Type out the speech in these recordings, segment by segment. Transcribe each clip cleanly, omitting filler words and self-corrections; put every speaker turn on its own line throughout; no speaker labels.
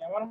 আমার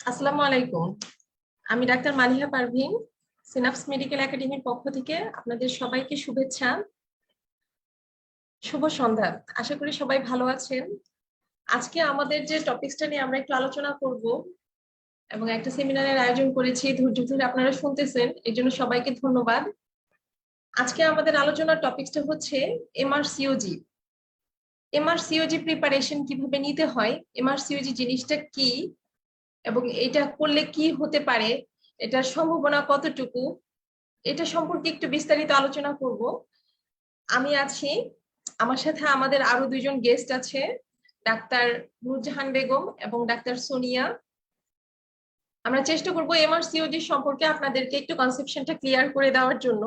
আসসালামু আলাইকুম। আমি doctor Maliha Parveen, synapse medical একাডেমির পক্ষ থেকে আপনাদের সবাইকে শুভেচ্ছা, শুভ সন্ধ্যা। আশা করি সবাই ভালো আছেন। আজকে আমাদের যে টপিকসটা নিয়ে আমরা একটু আলোচনা করব এবং একটা সেমিনারের আয়োজন করেছি, ধৈর্য ধরে আপনারা শুনতেছেন, এই জন্য সবাইকে ধন্যবাদ। আজকে আমাদের আলোচনার টপিকসটা হচ্ছে এমআরসিওজি। এমআরসিওজি প্রিপারেশন কিভাবে নিতে হয়, এমআরসিওজি জিনিসটা কি এবং এটা করলে কি হতে পারে, এটার সম্ভাবনা কতটুকু, এটা সম্পর্কে একটু বিস্তারিত আলোচনা করব। আমি আছি, আমার সাথে আমাদের আরো দুইজন গেস্ট আছে, ডাক্তার নূরজাহান বেগম এবং ডাক্তার সোনিয়া। আমরা চেষ্টা করব এমআরসিওজি সম্পর্কে আপনাদেরকে একটু কনসেপশনটা ক্লিয়ার করে দেওয়ার জন্য।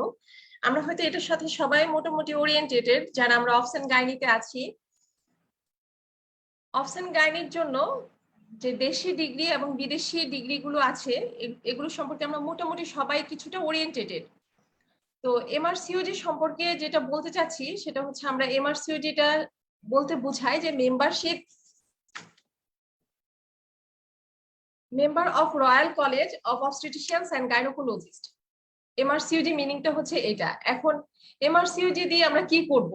আমরা হয়তো এটার সাথে সবাই মোটামুটি ওরিয়েন্টেটেড যারা আমরা অপশন গাইনিতে আছি। অপশন গাইনির জন্য যে দেশি ডিগ্রি এবং বিদেশি ডিগ্রি গুলো আছে, এগুলো সম্পর্কে আমরা মোটামুটি সবাই কিছুটা ওরিয়েন্টেটেড। তো এমআরসিওজি সম্পর্কে যেটা বলতে চাচ্ছি সেটা হচ্ছে, আমরা এমআরসিওজিটা বলতে বুঝাই যে member of royal college of obstetricians and gynaecologist. MRCOG মিনিংটা হচ্ছে এটা। এখন এমআরসিওজি দিয়ে আমরা কি করব,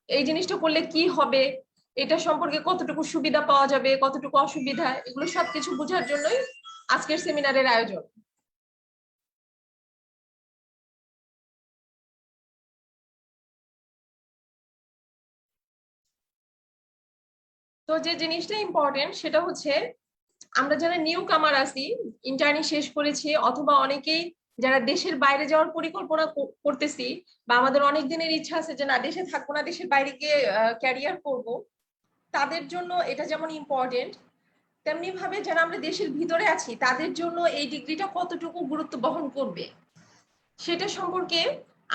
এই জিনিসটা করলে কি হবে, এটা সম্পর্কে কতটুকু সুবিধা পাওয়া যাবে, কতটুকু অসুবিধা, এগুলো সবকিছু বোঝার জন্যই আজকের সেমিনারের আয়োজন। তো যে জিনিসটা ইম্পর্টেন্ট সেটা হচ্ছে, আমরা যারা নিউ কামার আছি, ইন্টার্নি শেষ করেছি অথবা অনেকেই যারা দেশের বাইরে যাওয়ার পরিকল্পনা করতেছি বা আমাদের অনেক দিনের ইচ্ছা আছে যে না দেশে থাকবো না, দেশের বাইরে গিয়ে ক্যারিয়ার করব, তাদের জন্য এটা যেমন ইম্পর্টেন্ট, তেমনি ভাবে যারা আমরা দেশের ভিতরে আছি তাদের জন্য এই ডিগ্রিটা কতটুকু গুরুত্ব বহন করবে সেটা সম্পর্কে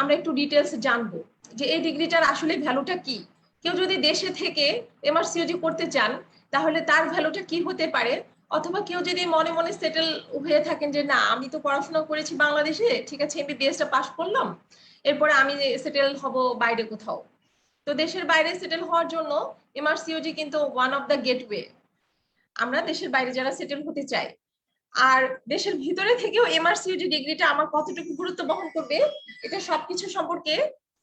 আমরা একটু ডিটেলস জানবো, যে এই ডিগ্রিটার আসলে ভ্যালুটা কি। কেউ যদি দেশে থেকে এমআরসিওজি করতে চান তাহলে তার ভ্যালুটা কি হতে পারে, অথবা কেউ যদি মনে মনে সেটেল হয়ে থাকেন যে না আমি তো পড়াশোনা করেছি বাংলাদেশে, ঠিক আছে এমবিবিএসটা পাস করলাম, এরপরে আমি সেটেল হব বাইরে কোথাও। তো দেশের বাইরে সেটেল হওয়ার জন্য এমআরসিওজি কিন্তু ওয়ান অফ দ্য গেটওয়ে, আমরা দেশের বাইরে যারা সেটেল হতে চাই। আর দেশের ভিতরে থেকেও এমআরসিওজি ডিগ্রিটা আমার কতটুকু গুরুত্ব বহন করবে, এটা সবকিছু সম্পর্কে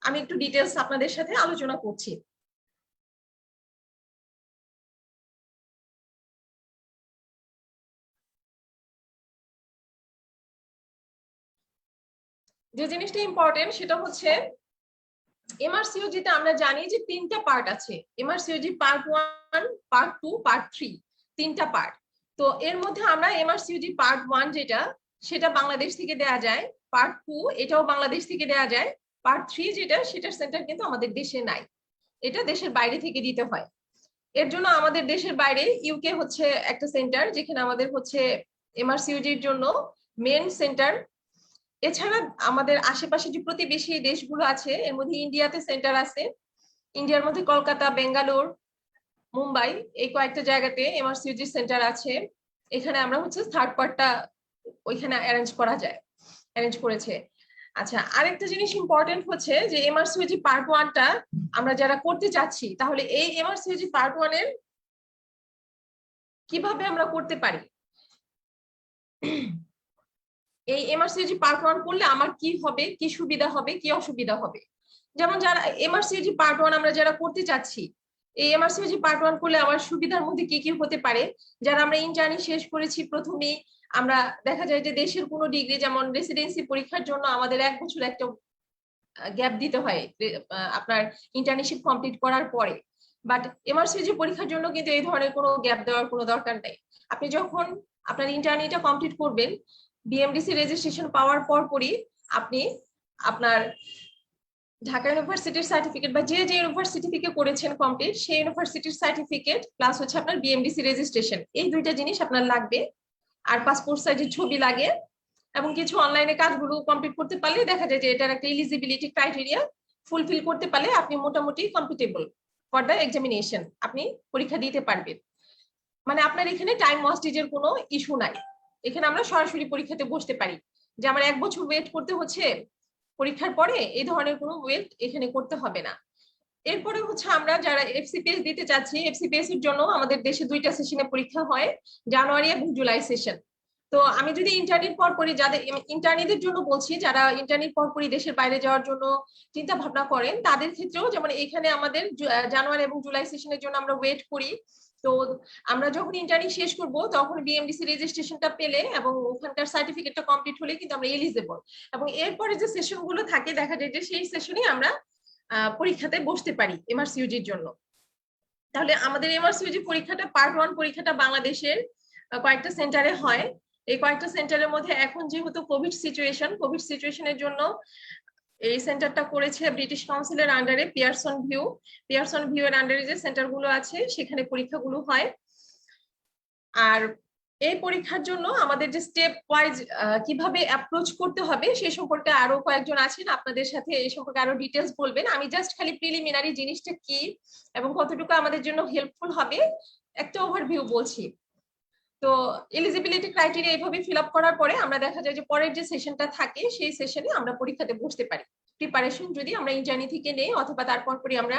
আমি একটু ডিটেলস আপনাদের সাথে আলোচনা করছি। যে জিনিসটা ইম্পর্টেন্ট সেটা হচ্ছে এমআরসিওজিতে আমরা জানি যে তিনটা পার্ট আছে, এমআরসিওজি পার্ট 1, পার্ট 2, পার্ট 3, তিনটা পার্ট। তো এর মধ্যে আমরা এমআরসিওজি পার্ট 1 যেটা, সেটা বাংলাদেশ থেকে দেয়া যায়, পার্ট 2 এটাও বাংলাদেশ থেকে দেয়া যায়, পার্ট 3 যেটা সেটার সেন্টার কিন্তু আমাদের দেশে নাই, এটা দেশের বাইরে থেকে দিতে হয়। এর জন্য আমাদের দেশের বাইরে ইউকে হচ্ছে একটা সেন্টার যেখানে আমাদের হচ্ছে এমআরসিওজির জন্য মেন সেন্টার। এছাড়া আমাদের আশেপাশে যে প্রতিবেশী দেশগুলো আছে এর মধ্যে ইন্ডিয়াতে সেন্টার আছে, ইন্ডিয়ার মধ্যে কলকাতা, বেঙ্গালোর, মুম্বাই এই কয়েকটা জায়গাতে এমআরসিওজি সেন্টার আছে। এখানে আমরা হচ্ছে থার্ড পার্টটা ওইখানে অ্যারেঞ্জ করেছে। আচ্ছা, আরেকটা জিনিস ইম্পর্টেন্ট হচ্ছে যে এমআরসিওজি পার্ট 1টা আমরা যারা করতে চাচ্ছি, তাহলে এই এমআরসিওজি পার্ট 1 এর কিভাবে আমরা করতে পারি, এই এমআরসিওজি পার্ট 1 করলে আমার কি হবে, কি সুবিধা হবে, কি অসুবিধা হবে। যেমন যারা এমআরসিওজি পার্ট 1 আমরা যারা করতে চাচ্ছি, এই এমআরসিওজি পার্ট 1 করলে আমার সুবিধার মধ্যে কি কি হতে পারে। যারা আমরা ইন্টার্নি শেষ করেছি প্রথমেই, আমরা দেখা যায় যে দেশের কোনো ডিগ্রি যেমন রেসিডেন্সি পরীক্ষার জন্য আমাদের 1 বছর একটা গ্যাপ দিতে হয় আপনার ইন্টার্নশিপ কমপ্লিট করার পরে, বাট এমআরসিওজি পরীক্ষার জন্য কিন্তু এই ধরনের কোনো গ্যাপ দেওয়ার কোনো দরকার নেই। আপনি যখন আপনার ইন্টার্নিটা কমপ্লিট করবেন, বিএমডিসি রেজিস্ট্রেশন পাওয়ার পরই আপনি আপনার ঢাকা ইউনিভার্সিটির সার্টিফিকেট বা যে যে ইউনিভার্সিটি থেকে করেছেন কমপ্লিট সেই ইউনিভার্সিটির সার্টিফিকেট প্লাস হচ্ছে আপনার বিএমডিসি রেজিস্ট্রেশন, এই দুইটা জিনিস আপনার লাগবে। আর পাসপোর্ট সাইজের ছবি লাগে, এবং কিছু অনলাইনে কাজগুলো কমপ্লিট করতে পারলে দেখা যায় যে এটার একটা এলিজিবিলিটি ক্রাইটেরিয়া ফুলফিল করতে পারলে আপনি মোটামুটি কম্পিটেবল ফর দ্য এক্সামিনেশন, আপনি পরীক্ষা দিতে পারবেন। মানে আপনার এখানে টাইম ওয়েস্টেজের কোনো ইস্যু নাই, এখানে আমরা সরাসরি পরীক্ষাতে বসতে পারি। যে আমার 1 বছর ওয়েট করতে হচ্ছে পরীক্ষার পরে, এই ধরনের কোনো ওয়েট এখানে করতে হবে না। এরপরে হচ্ছে আমরা যারা এফসিপিএস দিতে চাচ্ছি, এফসিপিএস এর জন্য আমাদের দেশে 2টা সেশনে পরীক্ষা হয়, জানুয়ারি এবং জুলাই সেশন। তো আমি যদি ইন্টার্নির পর পরই, যাদের ইন্টার্নিদের জন্য বলছি, যারা ইন্টার্নির পর পরই দেশের বাইরে যাওয়ার জন্য চিন্তা ভাবনা করেন, তাদের ক্ষেত্রেও যেমন এখানে আমাদের জানুয়ারি এবং জুলাই সেশনের জন্য আমরা ওয়েট করি। তো আমরা যখন ইন্টার্নি শেষ করব তখন বিএমডিসি রেজিস্ট্রেশনটা পেলে এবং ওখানকার সার্টিফিকেটটা কমপ্লিট হলে কিন্তু আমরা এলিজেবল, এবং এরপরে যে সেশনগুলো থাকে দেখা যায় যে সেই সেশনে আমরা পরীক্ষাতে বসতে পারি এমআরসিইউজির জন্য। তাহলে আমাদের এমআরসিইউজি পরীক্ষাটা পার্ট 1 পরীক্ষাটা বাংলাদেশের কয়েকটা সেন্টারে হয়। এই কয়েকটা সেন্টারের মধ্যে এখন যেহেতু কোভিড সিচুয়েশনের জন্য এই সেন্টারটা করেছে ব্রিটিশ কাউন্সিলের আন্ডারে পিয়ারসন ভিউ এর আন্ডারে যে সেন্টারগুলো আছে সেখানে পরীক্ষাগুলো হয়। আর এই পরীক্ষার জন্য আমাদের যে স্টেপ ওয়াইজ কিভাবে অ্যাপ্রোচ করতে হবে সে সম্পর্কে আরো কয়েকজন আছেন আপনাদের সাথে এই সম্পর্কে আরো ডিটেলস বলবেন। আমি জাস্ট খালি প্রিলিমিনারি জিনিসটা কি এবং কতটুকু আমাদের জন্য হেল্পফুল হবে একটা ওভারভিউ বলছি। তো এলিজিবিলিটি ক্রাইটেরিয়া এইভাবে ফিল আপ করার পরে আমরা দেখা যায় যে পরের যে সেশনটা থাকে সেই সেশনে আমরা পরীক্ষাতে বসতে পারি। প্রিপারেশন যদি আমরা ইন্টার্নি থেকে নেই অথবা তারপর পরে আমরা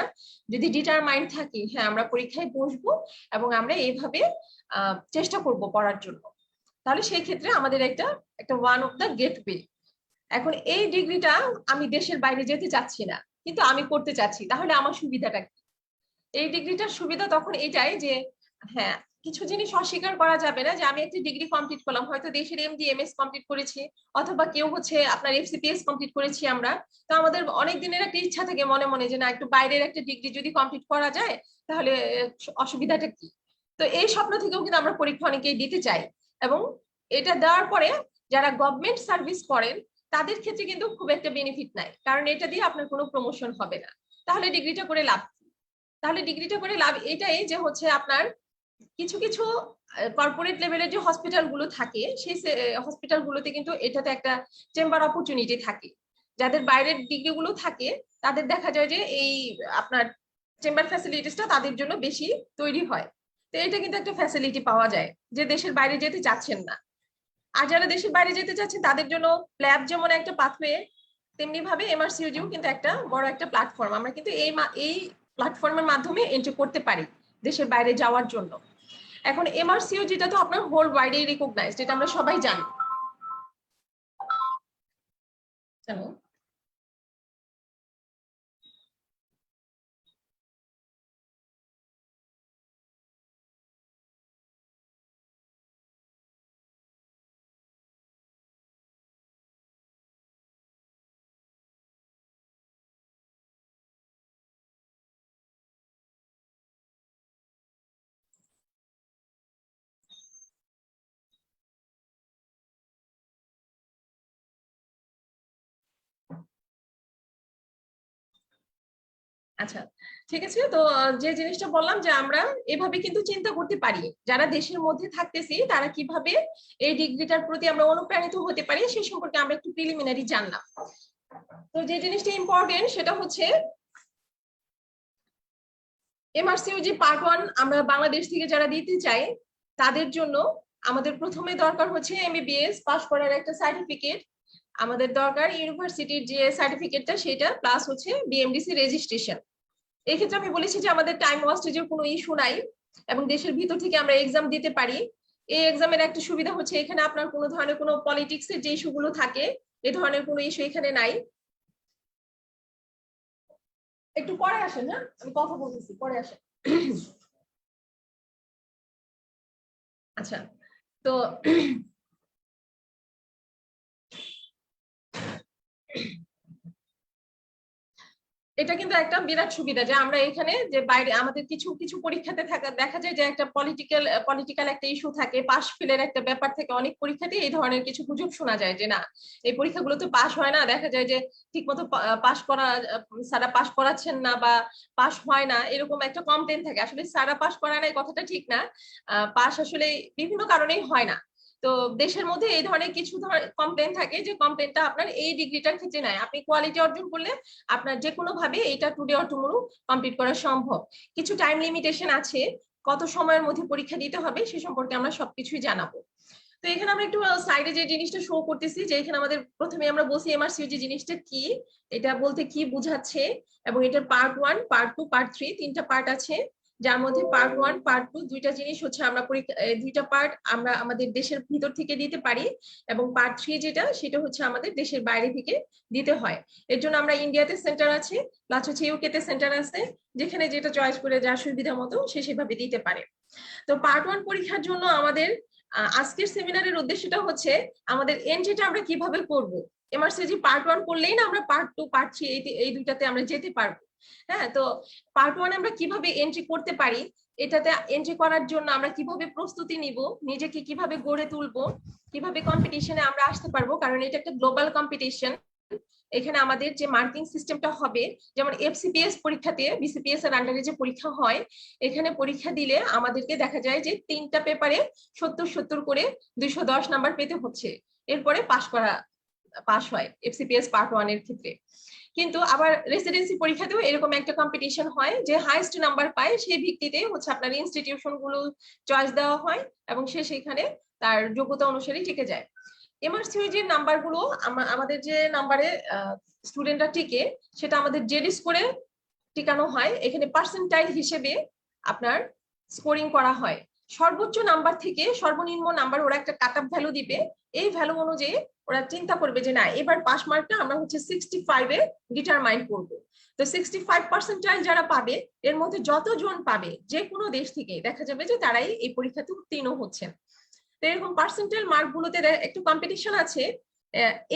যদি ডিটারমাইন্ড থাকি হ্যাঁ আমরা পরীক্ষায় বসবো এবং আমরা এইভাবে চেষ্টা করব পড়ার জন্য, তাহলে সেই ক্ষেত্রে আমাদের একটা ওয়ান অফ দ্য গেটওয়ে। এখন এই ডিগ্রিটা আমি দেশের বাইরে যেতে চাচ্ছি না কিন্তু আমি করতে চাচ্ছি, তাহলে আমার সুবিধাটা কি? এই ডিগ্রিটার সুবিধা তখন এটাই যে হ্যাঁ কিছু জিনিস অস্বীকার করা যাবে না, যে আমি একটা ডিগ্রি কমপ্লিট করলাম, হয়তো দেশের এমডি এমএস কমপ্লিট করেছি অথবা কেউ হচ্ছে আপনার এফসিপিএস কমপ্লিট করেছি আমরা, তো আমাদের অনেক দিনের একটা ইচ্ছা থাকে মনে মনে যে না একটু বাইরের একটা ডিগ্রি যদি কমপ্লিট করা যায় তাহলে অসুবিধাটা কি। তো এই স্বপ্ন থেকেও কিন্তু আমরা পরীক্ষা অনেকেই দিতে চাই, এবং এটা দেওয়ার পরে যারা গভর্নমেন্ট সার্ভিস করেন তাদের ক্ষেত্রে কিন্তু খুব একটা বেনিফিট নাই, কারণ এটা দিয়ে আপনার কোনো প্রমোশন হবে না। তাহলে ডিগ্রিটা করে লাভ, তাহলে ডিগ্রিটা করে লাভ এটাই যে হচ্ছে আপনার কিছু কিছু কর্পোরেট লেভেলের যে হসপিটাল গুলো থাকে সেই হসপিটাল গুলোতে কিন্তু এটাতে একটা চেম্বার অপরচুনিটি থাকে। যাদের বাইরের ডিগ্রি গুলো থাকে তাদের দেখা যায় যে এই আপনার চেম্বার ফ্যাসিলিটিসটা তাদের জন্য বেশি তৈরি হয়। তো এটা কিন্তু একটা ফ্যাসিলিটি পাওয়া যায় যে দেশের বাইরে যেতে চাচ্ছেন না। আর যারা দেশের বাইরে যেতে চাচ্ছেন তাদের জন্য ল্যাব যেমন একটা পাথওয়ে, তেমনি ভাবে এমআরসিইউজিও কিন্তু একটা বড় একটা প্ল্যাটফর্ম। আমরা কিন্তু এই প্ল্যাটফর্মের মাধ্যমে এন্ট্রি করতে পারি দেশের বাইরে যাওয়ার জন্য। এখন এমআরসিইউজিটা তো আপনার হোল ওয়াইডে রিকগনাইজড, এটা আমরা সবাই জানি। জানো আচ্ছা, ঠিক আছে। তো যে জিনিসটা বললাম যে আমরা এভাবে কিন্তু চিন্তা করতে পারি যারা দেশের মধ্যে থাকতেছি তারা কিভাবে এই ডিগ্রিটার প্রতি আমরা অনুপ্রাণিত হতে পারি সে সম্পর্কে আমরা একটু প্রিলিমিনারি জানলাম। তো যে জিনিসটা ইম্পর্টেন্ট সেটা হচ্ছে এমআরসিইউজি পার্ট 1 আমরা বাংলাদেশ থেকে যারা দিতে চাই তাদের জন্য আমাদের প্রথমে দরকার হচ্ছে এমবিবিএস পাস করার একটা সার্টিফিকেট, আমাদের দরকার ইউনিভার্সিটির যে সার্টিফিকেটটা সেটা, প্লাস হচ্ছে বিএমডিসি রেজিস্ট্রেশন। এই ক্ষেত্রে আমি বলেছি যে আমাদের টাইম ওয়েস্টেজের কোনো ইস্যু নাই এবং দেশের ভিতর থেকে আমরা এক্সাম দিতে পারি। এই এক্সামের একটা সুবিধা হচ্ছে এখানে আপনার কোনো ধরনের কোনো পলিটিক্স এর যে ইস্যুগুলো থাকে এই ধরনের কোনো ইস্যু এখানে নাই। একটু পরে আসেন, হ্যাঁ আমি কথা বলতেছি, পরে আসেন। আচ্ছা, তো এটা কিন্তু একটা বিরাট সুবিধা যে আমরা এখানে যে বাইরে আমাদের কিছু কিছু পরীক্ষাতে থাকা দেখা যায় যে একটা পলিটিক্যাল একটা ইস্যু থাকে, পাশ ফেলের একটা ব্যাপার থেকে অনেক পরীক্ষাতে এই ধরনের কিছু গুজব শোনা যায় যে না এই পরীক্ষাগুলো তো পাশ হয় না, দেখা যায় যে ঠিক মতো পাশ করা স্যারা পাশ করাচ্ছেন না বা পাশ হয় না, এরকম একটা কমপ্লেন থাকে। আসলে স্যারা পাশ করা না এই কথাটা ঠিক না, পাশ আসলে বিভিন্ন কারণেই হয় না। তো দেশের মধ্যে এই ধরনের কিছু কমপ্লেন থাকে যে কমপ্লেনটা আপনার এই ডিগ্রিটার ক্ষেত্রে নাই, আপনি কোয়ালিটি অর্জন করলে আপনার যে কোনো ভাবে এটা টুডে অর টুমরো কমপ্লিট করা সম্ভব। কিছু টাইম লিমিটেশন আছে, কত সময়ের মধ্যে পরীক্ষা দিতে হবে সে সম্পর্কে আমরা সবকিছুই জানাবো। তো এখানে আমরা একটু সাইডে যে জিনিসটা শো করতেছি যে এখানে আমাদের প্রথমে আমরা বলছি এমআরসিইউজি জিনিসটা কি, এটা বলতে কি বুঝাচ্ছে, এবং এটার পার্ট 1 পার্ট 2 পার্ট 3 তিনটা পার্ট আছে। যার মধ্যে পার্ট 1 পার্ট 2 দুইটা জিনিস হচ্ছে আমরা দুইটা পার্ট আমরা আমাদের দেশের ভিতর থেকে দিতে পারি, এবং পার্ট 3 যেটা সেটা হচ্ছে আমাদের দেশের বাইরে থেকে দিতে হয়। এর জন্য আমরা ইন্ডিয়াতে সেন্টার আছে, প্লাস হচ্ছে ইউকে তে সেন্টার আছে, যেখানে যেটা চয়েস করে যার সুবিধা মতো সে সেভাবে দিতে পারে। তো পার্ট 1 পরীক্ষার জন্য আমাদের আজকের সেমিনারের উদ্দেশ্যটা হচ্ছে আমাদের এন্ট্রিটা আমরা কিভাবে করব। এমআরসিজি পার্ট 1 করলেই না আমরা পার্ট 2 পার্ট 3 এই দুইটাতে আমরা যেতে পারবো। হ্যাঁ, তো পার্ট 1 আমরা কিভাবে এন্ট্রি করতে পারি, এটাতে এন্ট্রি করার জন্য আমরা কিভাবে প্রস্তুতি নিব, নিজেকে কিভাবে গড়ে তুলবো, কিভাবে কম্পিটিশনে আমরা আসতে পারবো, কারণ এটা একটা গ্লোবাল কম্পিটিশন। এখানে আমাদের যে মার্কিং সিস্টেমটা হবে, যেমন এফসিপিএস পরীক্ষাতে বিসিপিএস এর আন্ডারে যে পরীক্ষা হয়, এখানে পরীক্ষা দিলে আমাদেরকে দেখা যায় যে 3টা পেপারে 70 করে 210 নাম্বার পেতে হচ্ছে, এরপরে পাস হয় এফসিপিএস পার্ট 1 এর ক্ষেত্রে। কিন্তু আবার রেসিডেন্সি পরীক্ষাতেও এরকম একটা কম্পিটিশন হয় যে হাইয়েস্ট নাম্বার পায় সেই ভিত্তিতে হচ্ছে আপনার ইনস্টিটিউশন গুলো চয়েস দেওয়া হয় এবং সে সেখানে তার যোগ্যতা অনুসারে টিকে যায়। এমআরসিইউজি নাম্বার গুলো আমাদের যে নাম্বারে স্টুডেন্টরা টিকে সেটা আমাদের জেডি স্কোরে টিকানো হয়। এখানে পার্সেন্টাইল হিসেবে আপনার স্কোরিং করা হয়, সর্বোচ্চ নাম্বার থেকে সর্বনিম্ন নাম্বার ওরা একটা কাট অফ ভ্যালু দিবে, এই ভ্যালু অনুযায়ী ওরা চিন্তা করবে যে না এবার পাস মার্কটা আমরা হচ্ছে 65 এ ডিটারমাইন করব। তো 65 যারা পাবে এর মধ্যে যতজন পাবে যে কোনো দেশ থেকে দেখা যাবে যে তারাই এই পরীক্ষাতে উত্তীর্ণ হচ্ছেন। তো এরকম পার্সেন্টাইল মার্ক গুলোতে একটু কম্পিটিশন আছে।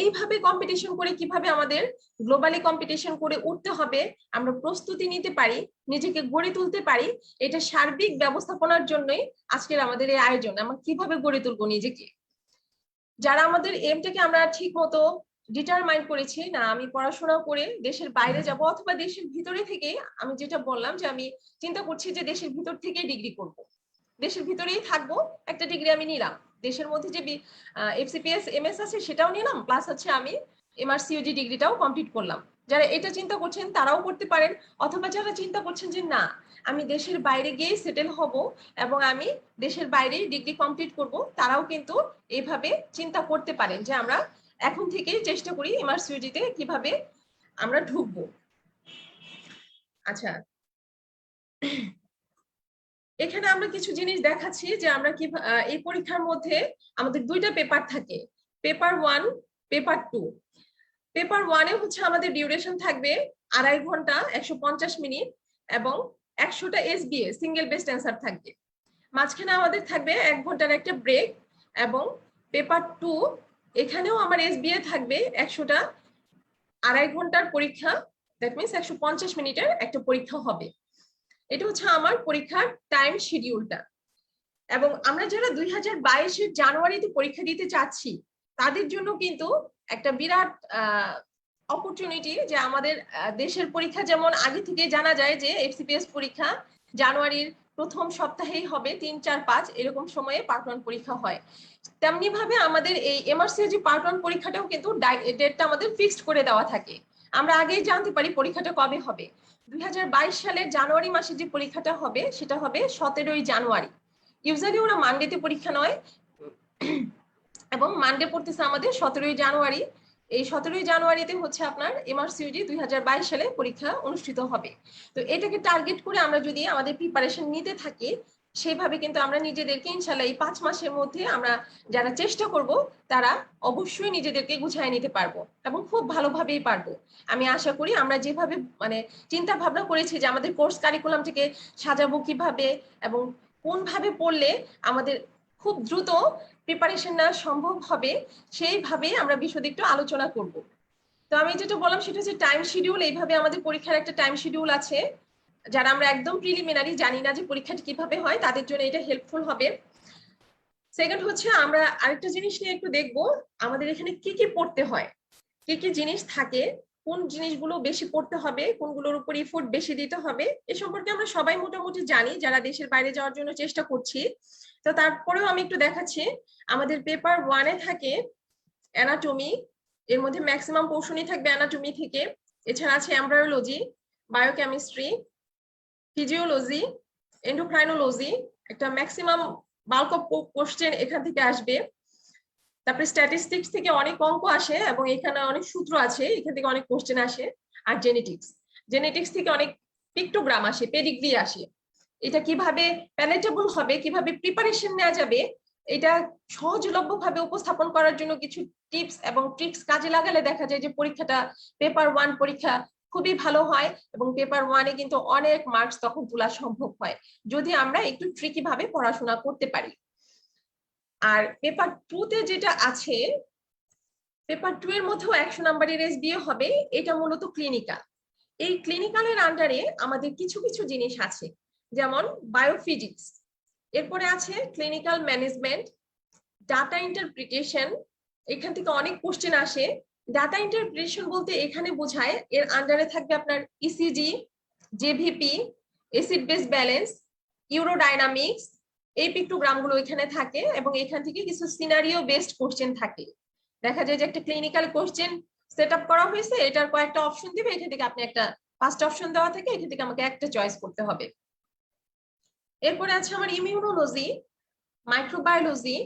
এইভাবে কম্পিটিশন করে কিভাবে আমাদের গ্লোবালি কম্পিটিশন করে উঠতে হবে, আমরা প্রস্তুতি নিতে পারি, নিজেকে গড়ে তুলতে পারি, এটা সার্বিক ব্যবস্থাপনার জন্যই আজকের আমাদের এই আয়োজন। আমরা কিভাবে গড়ে তুলবো নিজেকে, যারা আমাদের এমটাকে আমরা ঠিক মতো ডিটারমাইন করেছি না আমি পড়াশোনা করে দেশের বাইরে যাব অথবা দেশের ভিতরে থেকে, আমি যেটা বললাম যে আমি চিন্তা করছি যে দেশের ভিতর থেকে ডিগ্রি করব, দেশের ভিতরেই থাকবো, একটা ডিগ্রি আমি নিলাম, দেশের মধ্যে যে এফসিপিএস এমএস আছে সেটাও নিলাম, প্লাস হচ্ছে আমি এমআরসিওজি ডিগ্রিটাও কমপ্লিট করলাম। যারা এটা চিন্তা করছেন তারাও করতে পারেন, অথবা যারা চিন্তা করছেন যে না আমি দেশের বাইরে গিয়ে সেটেল হব এবং আমি দেশের বাইরেই ডিগ্রি কমপ্লিট করব, তারাও কিন্তু এইভাবে চিন্তা করতে পারেন যে আমরা এখন থেকেই চেষ্টা করি এমআরসিওজিতে কিভাবে আমরা ঢুকবো। আচ্ছা, এখানে আমরা কিছু জিনিস দেখাচ্ছি যে আমরা কি এই পরীক্ষার মধ্যে আমাদের দুইটা পেপার থাকে, পেপার 1, পেপার 2। পেপার 1-এ হচ্ছে আমাদের ডিউরেশন থাকবে 2.5 ঘন্টা 150 মিনিট এবং 100টা এসবিএ সিঙ্গেল বেস্ট অ্যান্সার থাকবে। মাঝখানে আমাদের থাকবে 1 ঘন্টার একটা ব্রেক। এবং পেপার 2 এখানেও আমার এসবিএ থাকবে 100টা 2.5 ঘন্টার পরীক্ষা, দ্যাট মিনস 150 মিনিটের একটা পরীক্ষা হবে। এটা হচ্ছে আমার পরীক্ষার টাইম শিডিউলটা। এবং আমরা যারা 2022-এর জানুয়ারিতে পরীক্ষা দিতে চাচ্ছি তাদের জন্য কিন্তু একটা বিরাট অপরচুনিটি যে আমাদের দেশের পরীক্ষা যেমন আগে থেকে জানা যায় যে এফসিপিএস পরীক্ষা জানুয়ারির প্রথম সপ্তাহেই হবে, 3, 4, 5 এরকম সময়ে পার্ট 1 পরীক্ষা হয়। তেমনি ভাবে আমাদের এই এমআরসিওজি পার্ট 1 পরীক্ষাটাও কিন্তু ডেটটা আমাদের ফিক্সড করে দেওয়া থাকে, আমরা আগেই জানতে পারি পরীক্ষাটা কবে হবে। 2022 সালের জানুয়ারি মাসে যে পরীক্ষাটা হবে সেটা হবে 17ই জানুয়ারি। ইউজুয়ালি ওরা মানডেতে পরীক্ষা নয় এবং মানডে পড়তেছে আমাদের 17ই জানুয়ারি। এই 17ই জানুয়ারিতে হচ্ছে আপনার এমআরসিওজি 2022 সালে পরীক্ষা অনুষ্ঠিত হবে। তো এটাকে টার্গেট করে আমরা যদি আমাদের প্রিপারেশন নিতে থাকি সেভাবে কিন্তু আমরা নিজেদেরকে ইনশাল্লাহ এই 5 মাসের মধ্যে আমরা যারা চেষ্টা করব তারা অবশ্যই নিজেদেরকে গুছিয়ে নিতে পারবো এবং খুব ভালোভাবেই পারবো। আমি আশা করি আমরা যেভাবে মানে চিন্তা ভাবনা করেছি যে আমাদের কোর্স কারিকুলামটিকে সাজাবো কিভাবে এবং কোনভাবে পড়লে আমাদের খুব দ্রুত প্রিপারেশন নেওয়া সম্ভব হবে সেইভাবে আমরা বিশদ একটু আলোচনা করব। তো আমি যেটা বললাম সেটা হচ্ছে টাইম শিডিউল। এইভাবে আমাদের পরীক্ষার একটা টাইম শিডিউল আছে, যারা আমরা একদম প্রিলিমিনারি জানি না যে পরীক্ষাটি কিভাবে হয় তাদের জন্য এটা হেল্পফুল হবে। সেকেন্ড হচ্ছে আমরা আরেকটা জিনিস নিয়ে একটু দেখবো আমাদের এখানে কি কি পড়তে হয়, কি কি জিনিস থাকে, কোন জিনিসগুলো বেশি পড়তে হবে, কোনগুলোর উপর এফোর্ট বেশি দিতে হবে, এ সম্পর্কে আমরা সবাই মোটামুটি জানি যারা দেশের বাইরে যাওয়ার জন্য চেষ্টা করছি। তো তারপরেও আমি একটু দেখাচ্ছি আমাদের পেপার 1-এ থাকে অ্যানাটমি, এর মধ্যে ম্যাক্সিমাম পোর্শনই থাকবে অ্যানাটমি থেকে। এছাড়া আছে এমব্রায়োলজি, বায়োকেমিস্ট্রি, ফিজিওলজি, এন্ডোক্রাইনোলজি, একটা ম্যাক্সিমাম বাল্ক অফ কোশ্চেন এখান থেকে আসবে। তারপরে স্ট্যাটিস্টিক্স থেকে অনেক অঙ্ক আসে এবং এখানে অনেক সূত্র আছে, এখান থেকে অনেক কোশ্চেন আসে। আর জেনেটিক্স থেকে অনেক পিক্টোগ্রাম আসে, পেডিগ্রি আসে। এটা কিভাবে প্যালেটেবল হবে, কিভাবে প্রিপারেশন নেওয়া যাবে, এটা সহজলভ্য ভাবে উপস্থাপন করার জন্য কিছু টিপস এবং ট্রিক্স কাজে লাগালে দেখা যায় যে পরীক্ষাটা পেপার 1 পরীক্ষা খুবই ভালো হয় এবং পেপার 1-এ কিন্তু অনেক মার্কস তখন তোলা সম্ভব হয় যদি আমরা একটু ট্রিকি ভাবে পড়াশোনা করতে পারি। আর পেপার 2-তে যেটা আছে, পেপার 2 এর মধ্যেও 100 নাম্বারের এসবিএ হবে। এটা মূলত ক্লিনিক্যাল। এই ক্লিনিক্যালের আন্ডারে আমাদের কিছু কিছু জিনিস আছে, যেমন বায়োফিজিক্স, এরপরে আছে ক্লিনিক্যাল ম্যানেজমেন্ট, ডাটা ইন্টারপ্রিটেশন, এখান থেকে অনেক কোশ্চেন আসে। ডাটা ইন্টারপ্রিটেশন বলতে এখানে বোঝায় এর আন্ডারে থাকবে আপনার ECG, JVP, acid base balance, urodynamics, এই পিক্টোগ্রামগুলো এখানে থাকে এবং এখান থেকে কিছু সিনারিও বেসড কোশ্চেন থাকে। দেখা যায় যে একটা ক্লিনিক্যাল কোশ্চেন সেট আপ করা হয়েছে, এটার কয়েকটা অপশন দিবে, এখান থেকে আপনি একটা 5টা অপশন দেওয়া থাকে, এখান থেকে আমাকে একটা চয়েস করতে হবে। এরপরে আছে আমার immunology, microbiology,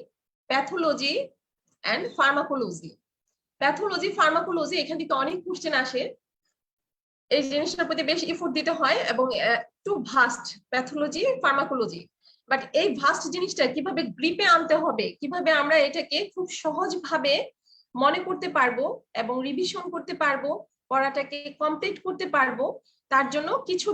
pathology and pharmacology. Pathology, pharmacology এখান থেকে অনেক কোশ্চেন আসে, এই জিনিসটার প্রতি বেশ এফোর্ট দিতে হয় এবং একটু ভাস্ট প্যাথোলজি, ফার্মাকোলজি। বাট এই ভাস্ট জিনিসটা কিভাবে গ্রিপে আনতে হবে, কিভাবে আমরা এটাকে খুব সহজভাবে মনে করতে পারবো এবং রিভিশন করতে পারবো, পড়াটাকে কমপ্লিট করতে পারবো, তার জন্য কিছু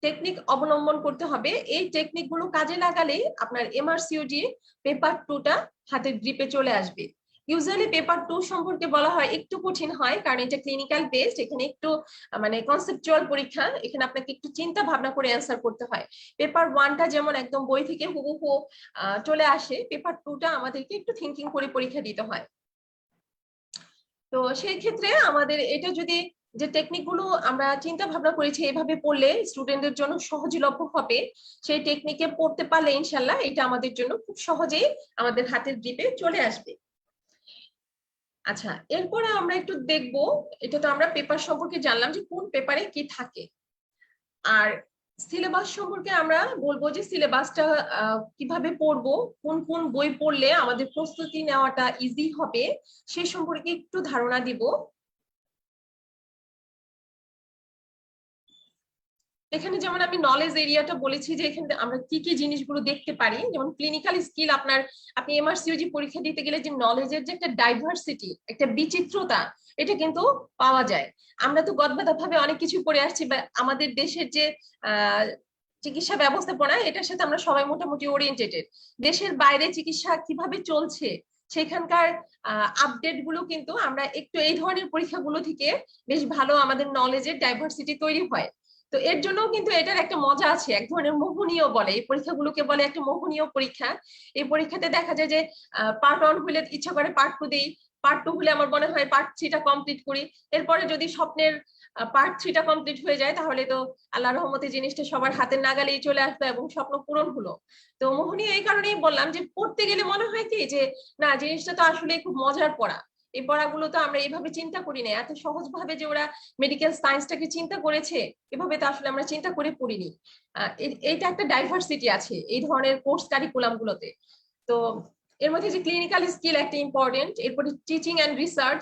টেকনিক অবলম্বন করতে হবে। এই টেকনিক গুলো কাজে লাগালে আপনার এমআরসিওজি পেপার 2টা হাতের গ্রিপে চলে আসবে। ইউজুয়ালি পেপার 2 সম্পর্কে বলা হয় একটু কঠিন হয় কারণ এটা ক্লিনিক্যাল বেসড, এখানে একটু মানে কনসেপচুয়াল পরীক্ষা, এখানে আপনাকে একটু চিন্তা ভাবনা করে অ্যান্সার করতে হয়। পেপার 1টা যেমন একদম বই থেকে হুবহু চলে আসে, পেপার 2টা আমাদেরকে একটু থিঙ্কিং করে পরীক্ষা দিতে হয়। তো সেই ক্ষেত্রে আমাদের এটা যদি যে টেকনিক গুলো আমরা চিন্তা ভাবনা করেছি এভাবে পড়লে স্টুডেন্টদের জন্য সহজলভ্য হবে, সেই টেকনিকে পড়তে পারলে ইনশাল্লাহ এটা আমাদের জন্য খুব সহজেই আমাদের হাতের গ্রিপে চলে আসবে। আচ্ছা, এরপরে আমরা একটু দেখবো, এটা তো আমরা পেপার সম্পর্কে জানলাম যে কোন পেপারে কি থাকে, আর সিলেবাস সম্পর্কে আমরা বলবো যে সিলেবাসটা কিভাবে পড়বো, কোন কোন বই পড়লে আমাদের প্রস্তুতি নেওয়াটা ইজি হবে সে সম্পর্কে একটু ধারণা দিব। এখানে যেমন আমি নলেজ এরিয়াটা বলেছি যে এখানে আমরা কি কি জিনিসগুলো দেখতে পারি, যেমন ক্লিনিক্যাল স্কিল, আপনি এমআরসিওজি পরীক্ষা দিতে গেলে যে নলেজের যে একটা ডাইভার্সিটি, একটা বিচিত্রতা, এটা কিন্তু পাওয়া যায়। আমরা তো গদবাদা ভাবে অনেক কিছু করে আসছি, বা আমাদের দেশের যে আহ চিকিৎসা ব্যবস্থাপনা এটার সাথে আমরা সবাই মোটামুটি ওরিয়েন্টেড। দেশের বাইরে চিকিৎসা কিভাবে চলছে সেখানকার আপডেট গুলো কিন্তু আমরা একটু এই ধরনের পরীক্ষাগুলো থেকে বেশ ভালো আমাদের নলেজের ডাইভার্সিটি তৈরি হয়। তো এর জন্য কিন্তু এটার একটা মজা আছে, এক ধরনের মোহনীয় বলে, এই পরীক্ষাগুলোকে বলে একটা মোহনীয় পরীক্ষা। এই পরীক্ষাতে দেখা যায় যে পার্ট 1 হলে ইচ্ছা করে পার্ট 2 দেই, পার্ট 2 হলে আমার মনে হয় পার্ট 3টা কমপ্লিট করি, এরপরে যদি স্বপ্নের পার্ট 3টা কমপ্লিট হয়ে যায় তাহলে তো আল্লাহর রহমতে জিনিসটা সবার হাতের নাগালেই চলে আসবে এবং স্বপ্ন পূরণ হলো। তো মোহনীয় এই কারণেই বললাম যে পড়তে গেলে মনে হয় কি যে না, জিনিসটা তো আসলে খুব মজার পড়া, এই পড়াগুলো তো আমরা এইভাবে চিন্তা করি না, এত সহজ ভাবে যে ওরা মেডিকেল সায়েন্সটাকে চিন্তা করেছে এভাবে তো আসলে আমরা চিন্তা করে পড়িনি। এইটা একটা ডাইভার্সিটি আছে এই ধরনের কোর্স কারিকুলাম গুলোতে। তো এর মধ্যে যে ক্লিনিক্যাল স্কিল একটা ইম্পর্টেন্ট, এরপরে teaching and research,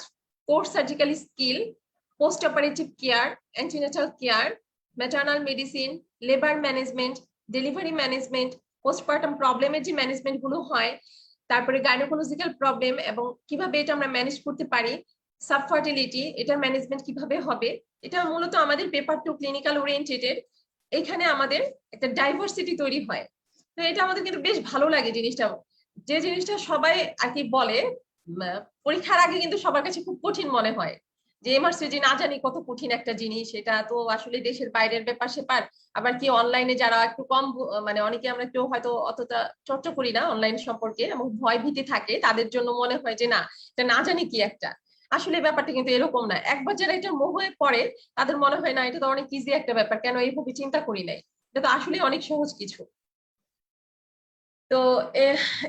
post surgical skill, post operative care, antenatal care, maternal medicine, labour management, delivery management, postpartum প্রবলেমের যে ম্যানেজমেন্ট গুলো হয়, তারপরে গাইনোকোলজিক্যাল প্রবলেম এবং কিভাবে এটা আমরা ম্যানেজ করতে পারি, সাবফার্টিলিটি, এটার ম্যানেজমেন্ট কিভাবে হবে। এটা মূলত আমাদের পেপার টু ক্লিনিক্যাল ওরিয়েন্টেড, এখানে আমাদের একটা ডাইভার্সিটি তৈরি হয়। তো এটা আমাদের কিন্তু বেশ ভালো লাগে জিনিসটা, যে জিনিসটা সবাই আর কি বলে পরীক্ষার আগে কিন্তু সবার কাছে খুব কঠিন মনে হয় যে এমআরসিজি না জানি কত কঠিন একটা জিনিস, এটা তো আসলে দেশের বাইরের ব্যাপার সেপার। আবার কি অনলাইনে যারা একটু কম মানে অনেকে আমরা কেউ হয়তো অতটা চর্চা করি না অনলাইন সম্পর্কে এবং ভয় ভীতি থাকে, তাদের জন্য মনে হয় যে না এটা না জানি কি একটা। আসলে ব্যাপারটা কিন্তু এরকম না, একবার যারা এটা মোহে পড়ে তাদের মনে হয় না এটা তো অনেক ইজি একটা ব্যাপার, কেন এইভাবে চিন্তা করি নাই, এটা তো আসলে অনেক সহজ কিছু। তো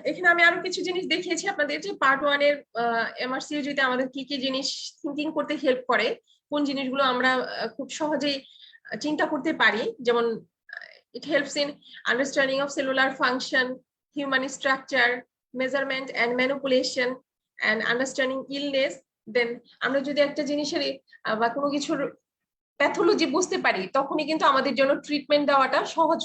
এখানে আমি আরো কিছু জিনিস দেখিয়েছি আপনাদের, যে পার্ট 1 এর এমআরসিইউজিতে আমাদের কি কি জিনিস থিঙ্কিং করতে হেল্প করে, কোন জিনিসগুলো আমরা খুব সহজেই চিন্তা করতে পারি, যেমন it helps in understanding of cellular function, human structure, measurement and manipulation and understanding illness. Then আমরা যদি একটা জিনিসের বা কোনো কিছুর প্যাথোলজি বুঝতে পারি তখনই কিন্তু আমাদের জন্য ট্রিটমেন্ট দেওয়াটা সহজ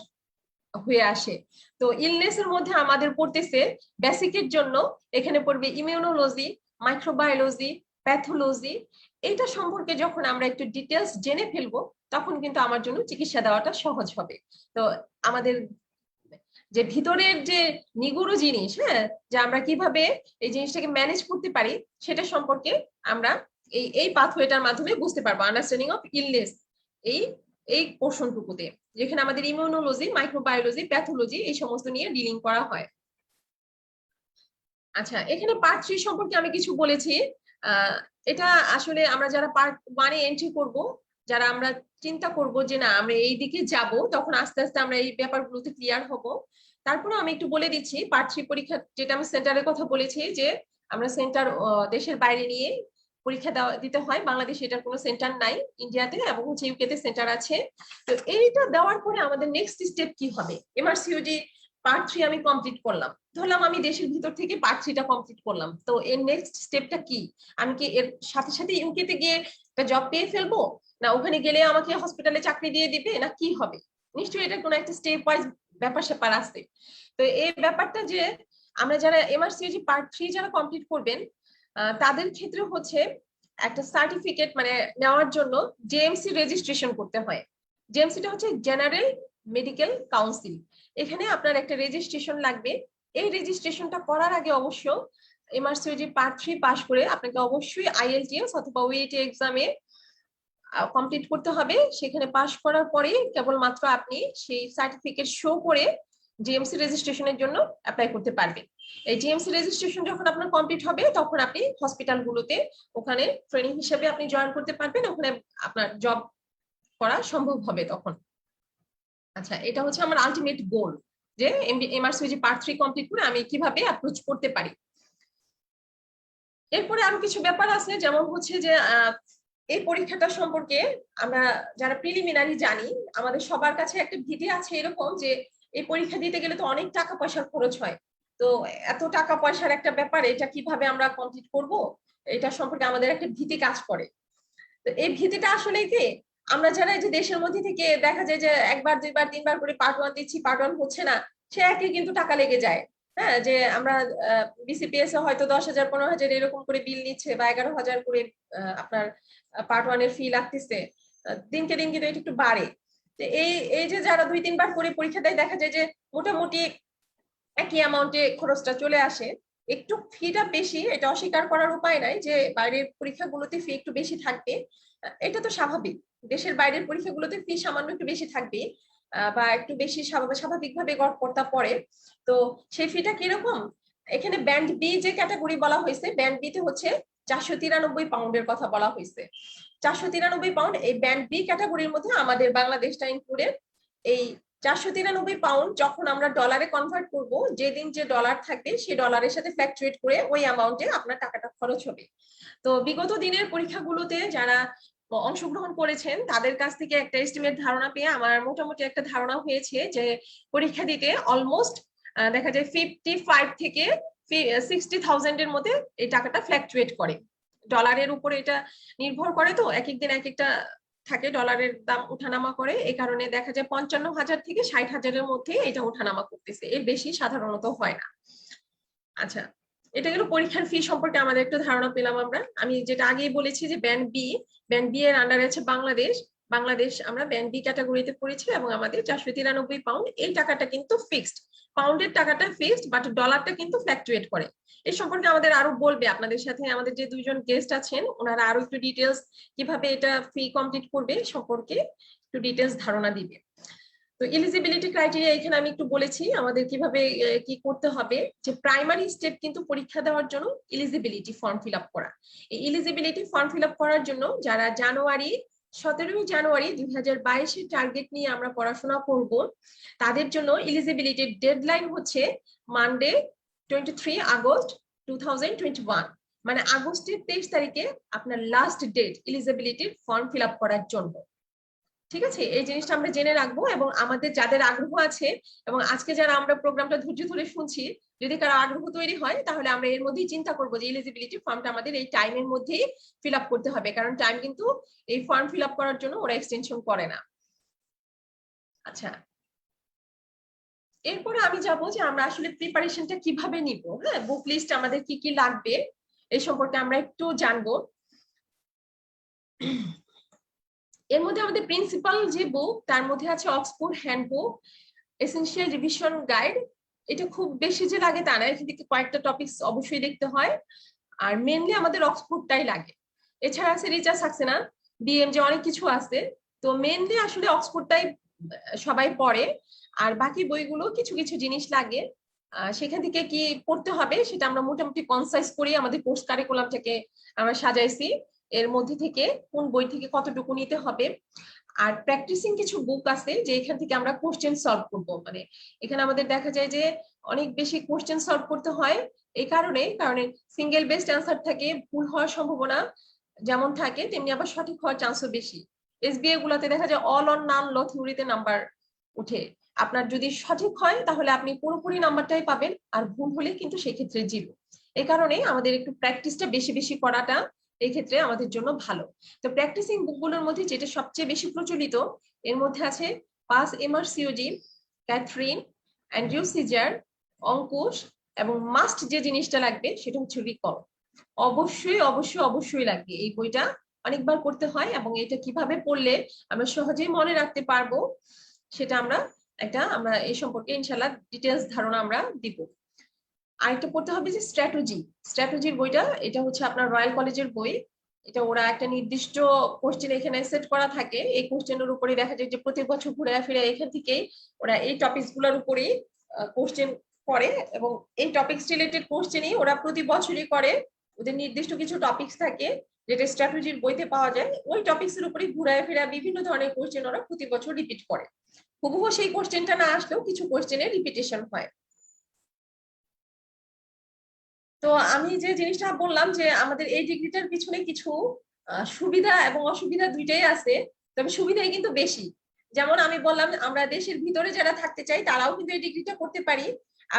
হয়ে আসে। তো ইলনেস এর মধ্যে আমাদের পড়তেছে বেসিকের জন্য এখানে পড়বে ইমিউনোলজি, মাইক্রোবায়োলজি, প্যাথোলজি। এটা সম্পর্কে যখন আমরা একটু ডিটেলস জেনে ফেলবো তখন কিন্তু আমার জন্য চিকিৎসা দেওয়াটা সহজ হবে। তো আমাদের যে ভিতরের যে নিগুড় জিনিস, হ্যাঁ, যে আমরা কিভাবে এই জিনিসটাকে ম্যানেজ করতে পারি সেটা সম্পর্কে আমরা এই পাথওয়েটার মাধ্যমে বুঝতে পারবো, আন্ডারস্ট্যান্ডিং অফ ইলনেস, এই এই পোর্শনটুকুতে যেখানে আমাদের ইমিউনোলজি, মাইক্রোবায়োলজি, প্যাথোলজি এই সমস্ত নিয়ে ডিলিং করা হয়। আচ্ছা, এখানে পার্ট 3 সম্পর্কে আমি কিছু বলেছি। এটা আসলে আমরা যারা পার্ট 1 এ এন্ট্রি করব, যারা আমরা চিন্তা করব যে না আমরা এই দিকে যাব, তখন আস্তে আস্তে আমরা এই ব্যাপারগুলোতে ক্লিয়ার হব। তারপরে আমি একটু বলে দিচ্ছি পার্ট 3 পরীক্ষা, যেটা আমি সেন্টারের কথা বলেছি যে আমরা সেন্টার দেশের বাইরে নিয়ে পরীক্ষা দিতে হয়, বাংলাদেশে এটার কোনো সেন্টার নাই, ইন্ডিয়াতে এবং হচ্ছে ইউকে তে সেন্টার আছে। তো এইটা দেওয়ার পরে আমাদের নেক্সট স্টেপ কি হবে, এমআরসিইউজি পার্ট 3 আমি কমপ্লিট করলাম, ধরলাম আমি দেশের ভিতর থেকে পার্ট 3টা কমপ্লিট করলাম, তো এর নেক্সট স্টেপটা কি, আমি কি এর সাথে সাথে ইউকে তে গিয়ে একটা জব পেয়ে ফেলবো, না ওখানে গেলে আমাকে হসপিটালে চাকরি দিয়ে দিবে, না কি হবে? নিশ্চয়ই এটা কোনো একটা স্টেপ ওয়াইজ ব্যাপার স্যাপার আছে। তো এই ব্যাপারটা যে আমরা যারা এমআরসিইজি পার্ট 3 যারা কমপ্লিট করবেন তাদের ক্ষেত্রে হচ্ছে একটা সার্টিফিকেট মানে নেওয়ার জন্য জেএমসি রেজিস্ট্রেশন করতে হয়। জেএমসিটা হচ্ছে জেনারেল মেডিকেল কাউন্সিল, এখানে আপনার একটা রেজিস্ট্রেশন লাগবে। এই রেজিস্ট্রেশনটা করার আগে অবশ্য এমআরসিইজি পার্ট 3 পাস করে আপনাকে অবশ্যই আইএলটিএস অথবা ওইটি এক্সামে কমপ্লিট করতে হবে। সেখানে পাস করার পরে কেবলমাত্র আপনি সেই সার্টিফিকেট শো করে জিএমসি রেজিস্ট্রেশনের জন্য অ্যাপ্লাই করতে পারবেন। এই জিএমসি রেজিস্ট্রেশন যখন আপনার কমপ্লিট হবে তখন আপনি হসপিটালগুলোতে ওখানে ট্রেনিং হিসেবে আপনি জয়েন করতে পারবেন, ওখানে আপনার জব করা সম্ভব হবে তখন। আচ্ছা, এটা হচ্ছে আমার আলটিমেট গোল যে এমআরসিজি পার্ট 3 কমপ্লিট করে আমি কিভাবে অ্যাপ্রোচ করতে পারি। এরপরে আরো কিছু ব্যাপার আছে, যেমন হচ্ছে যে এই পরীক্ষাটা সম্পর্কে আমরা যারা প্রিলিমিনারি জানি, আমাদের সবার কাছে একটা ভীতি আছে এরকম যে এই পরীক্ষা দিতে গেলে তো অনেক টাকা পয়সার খরচ হয়, তো এত টাকা পয়সার একটা ব্যাপার, এটা কিভাবে আমরা কমপ্লিট করব, এটা সম্পর্কে আমাদের একটা ভীতি কাজ করে। তো এই ভীতিটা আসলে কি, আমরা যারা এই যে দেশের মধ্যে থেকে দেখা যায় যে একবার দুইবার তিনবার করে পার্ট 1 দিচ্ছি, পার্ট 1 হচ্ছে না, সে একই কিন্তু টাকা লেগে যায়। হ্যাঁ, যে আমরা বিসিপিএস এ হয়তো 10,000 15,000 এরকম করে বিল নিচ্ছে, বা 11,000 করে আপনার পার্ট 1 এর ফি লাগতেছে, দিনকে দিন কিন্তু এটা একটু বাড়ে। তো এই যে যারা 2-3 বার করে পরীক্ষা দেয়, দেখা যায় যে মোটামুটি একই অ্যামাউন্টে খরচটা চলে আসে। একটু ফিটা বেশি, এটা অস্বীকার করার উপায় নাই যে বাইরের পরীক্ষাগুলোতে ফি একটু বেশি থাকবে, এটা তো স্বাভাবিক। দেশের বাইরের পরীক্ষাগুলোতে ফি সামান্য একটু বেশি থাকবে, বা একটু বেশি স্বাভাবিকভাবে গড়পড়তা পড়ে। তো সেই ফিটা কিরকম, এখানে ব্যান্ড বি যে ক্যাটাগরি বলা হয়েছে, ব্যান্ড বি তে হচ্ছে 493 পাউন্ডের কথা বলা হয়েছে। 493 পাউন্ড এই ব্যান্ড বি ক্যাটাগরির মধ্যে আমাদের বাংলাদেশটা ইনক্লুডেড। এই 493 পাউন্ড যখন আমরা ডলারে কনভার্ট করব, যেদিন যে ডলার থাকবে সেই ডলারের সাথে ফ্ল্যাকচুয়েট করে ওই অ্যামাউন্টে আপনার টাকাটা খরচ হবে। তো বিগত দিনের পরীক্ষাগুলোতে যারা অংশগ্রহণ করেছেন তাদের কাছ থেকে একটা এস্টিমেট ধারণা পেয়ে আমার মোটামুটি একটা ধারণা হয়েছে যে পরীক্ষা দিতে অলমোস্ট দেখা যায় 55 থেকে 60,000 এর মধ্যে এই টাকাটা ফ্ল্যাকচুয়েট করে। ডলারের উপরে এটা নির্ভর করে, তো এক এক দিন এক একটা থাকে, ডলারের দাম উঠানামা করে, এই কারণে দেখা যায় 55,000 থেকে 60,000-এর মধ্যে এটা উঠানামা করতেছে, এর বেশি সাধারণত হয় না। আচ্ছা, এটা গেল পরীক্ষার ফি সম্পর্কে আমাদের একটু ধারণা পেলাম আমরা। আমি যেটা আগেই বলেছি যে ব্যান্ড বি এর আন্ডারে আছে বাংলাদেশ আমরা ব্যান্ড বি ক্যাটাগরিতে পড়েছি, এবং আমাদের 493 পাউন্ড, এই টাকাটা কিন্তু ফিক্সড। পাউন্ডের টাকাটা ফিক্সড, বাট ডলারটা কিন্তু ফ্ল্যাকচুয়েট করে। এই সম্পর্কে আমাদের আরো বলবে আপনাদের সাথে আমাদের যে দুইজন গেস্ট আছেন, ওনারা আরো একটু ডিটেলস কিভাবে এটা ফি কমপ্লিট করবে সম্পর্কে একটু ডিটেলস ধারণা দিবে। তো এলিজিবিলিটি ক্রাইটেরিয়া এখানে আমি একটু বলেছি আমাদের কিভাবে কি করতে হবে। যে প্রাইমারি স্টেপ কিন্তু পরীক্ষা দেওয়ার জন্য এলিজিবিলিটি ফর্ম ফিল আপ করা। এই এলিজিবিলিটি ফর্ম ফিল আপ করার জন্য যারা 17 জানুয়ারি 2022 টার্গেট নিয়ে আমরা পড়াশোনা করব, তাদের জন্য এলিজিবিলিটির ডেডলাইন হচ্ছে মানডে 23 আগস্ট 2021, মানে আগস্টের 23 তারিখে আপনার লাস্ট ডেট এলিজিবিলিটির ফর্ম ফিল আপ করার জন্য। ঠিক আছে, এই জিনিসটা আমরা জেনে রাখবো, এবং আমাদের যাদের আগ্রহ আছে, এবং আজকে যারা আমরা প্রোগ্রামটা ধৈর্য ধরে শুনছি, যদি কারো আগ্রহ তৈরি হয় তাহলে আমরা এর মধ্যেই চিন্তা করবো যে এলিজিবিলিটি ফর্মটা আমাদের এই টাইমের মধ্যেই ফিল আপ করতে হবে, কারণ টাইম কিন্তু এই ফর্ম ফিল আপ করার জন্য ওরা এক্সটেনশন করে না। আচ্ছা, এরপরে আমি যাবো যে আমরা আসলে প্রিপারেশনটা কিভাবে নিব। হ্যাঁ, বুক লিস্ট আমাদের কি কি লাগবে এই সম্পর্কে আমরা একটু জানবো। এর মধ্যে আমাদের প্রিন্সিপাল যে বুক, তার মধ্যে আছে Oxford handbook, essential revision guide. এটা খুব বেশি যে লাগে তা না, এখান থেকে কয়েকটা টপিকস অবশ্যই দেখতে হয়, আর মেনলি আমাদের অক্সফোর্ডটাই লাগে। এছাড়া আছে রিচার্ড সাক্সেনা, বিএমজে, অনেক কিছু আছে। তো মেনলি আসলে অক্সফোর্ডটাই সবাই পড়ে, আর বাকি বইগুলো কিছু কিছু জিনিস লাগে। সেখান থেকে কি পড়তে হবে সেটা আমরা মোটামুটি কনসাইজ করে আমাদের কোর্স কারিকুলামটাকে আমরা সাজাইছি, এর মধ্যে থেকে কোন বই থেকে কতটুকু নিতে হবে। আর প্র্যাকটিসিং কিছু বুক আছে যে এখান থেকে আমরা কোশ্চেন সলভ করব, মানে এখানে আমাদের দেখা যায় যে অনেক বেশি কোশ্চেন সলভ করতে হয়। এই কারণে সিঙ্গেল বেসড অ্যান্সার থাকে, ভুল হওয়ার সম্ভাবনা যেমন থাকে তেমনি আবার সঠিক হওয়ার চান্সও বেশি। এসবিএ গুলাতে দেখা যায় অল অন নান ল থিওরিতে নাম্বার উঠে, আপনার যদি সঠিক হয় তাহলে আপনি পুরোপুরি নাম্বারটাই পাবেন, আর ভুল হলে কিন্তু সেক্ষেত্রে জিরো। এই কারণে আমাদের একটু প্র্যাকটিসটা বেশি বেশি করাটা এই ক্ষেত্রে আমাদের জন্য ভালো। তো প্র্যাকটিসিং বুকগুলোর মধ্যে যেটা সবচেয়ে বেশি প্রচলিত, এর মধ্যে আছে pass MRCOG, Catherine, Andrew Caesar, Ankush, এবং মাস্ট যে জিনিসটা লাগবে সেটা হচ্ছে রিকল। অবশ্যই অবশ্যই অবশ্যই লাগবে, এই বইটা অনেকবার পড়তে হয়, এবং এটা কিভাবে পড়লে আমরা সহজেই মনে রাখতে পারবো সেটা আমরা এই সম্পর্কে ইনশাল্লাহ ডিটেলস ধারণা আমরা দিব। আরেকটা পড়তে হবে যে স্ট্র্যাটেজির বইটা, এটা হচ্ছে আপনার রয়্যাল কলেজের বই। এটা ওরা একটা নির্দিষ্ট কোশ্চেন এখানে সেট করা থাকে, এই কোশ্চেনের উপরে দেখা যায় যে প্রতি বছর ঘুরে ফিরে এখান থেকেই ওরা এই টপিকস গুলোর উপরেই কোশ্চেন করে, এবং এই টপিকস রিলেটেড কোশ্চেনই ওরা প্রতি বছরই করে। ওদের নির্দিষ্ট কিছু টপিকস থাকে যেটা স্ট্র্যাটেজির বইতে পাওয়া যায়, ওই টপিকস এর উপরে ঘুরায় ফেরা বিভিন্ন ধরনের কোশ্চেন ওরা প্রতি বছর রিপিট করে। হুবহু সেই কোশ্চেনটা না আসলেও কিছু কোশ্চেনের রিপিটেশন হয়। তো আমি যে জিনিসটা বললাম যে আমাদের এই ডিগ্রিটার পিছনে কিছু সুবিধা এবং অসুবিধা দুইটাই আছে, তবে সুবিধাই কিন্তু বেশি। যেমন আমি বললাম আমরা দেশের ভিতরে যারা থাকতে চাই তারাও কিন্তু এই ডিগ্রিটা করতে পারি,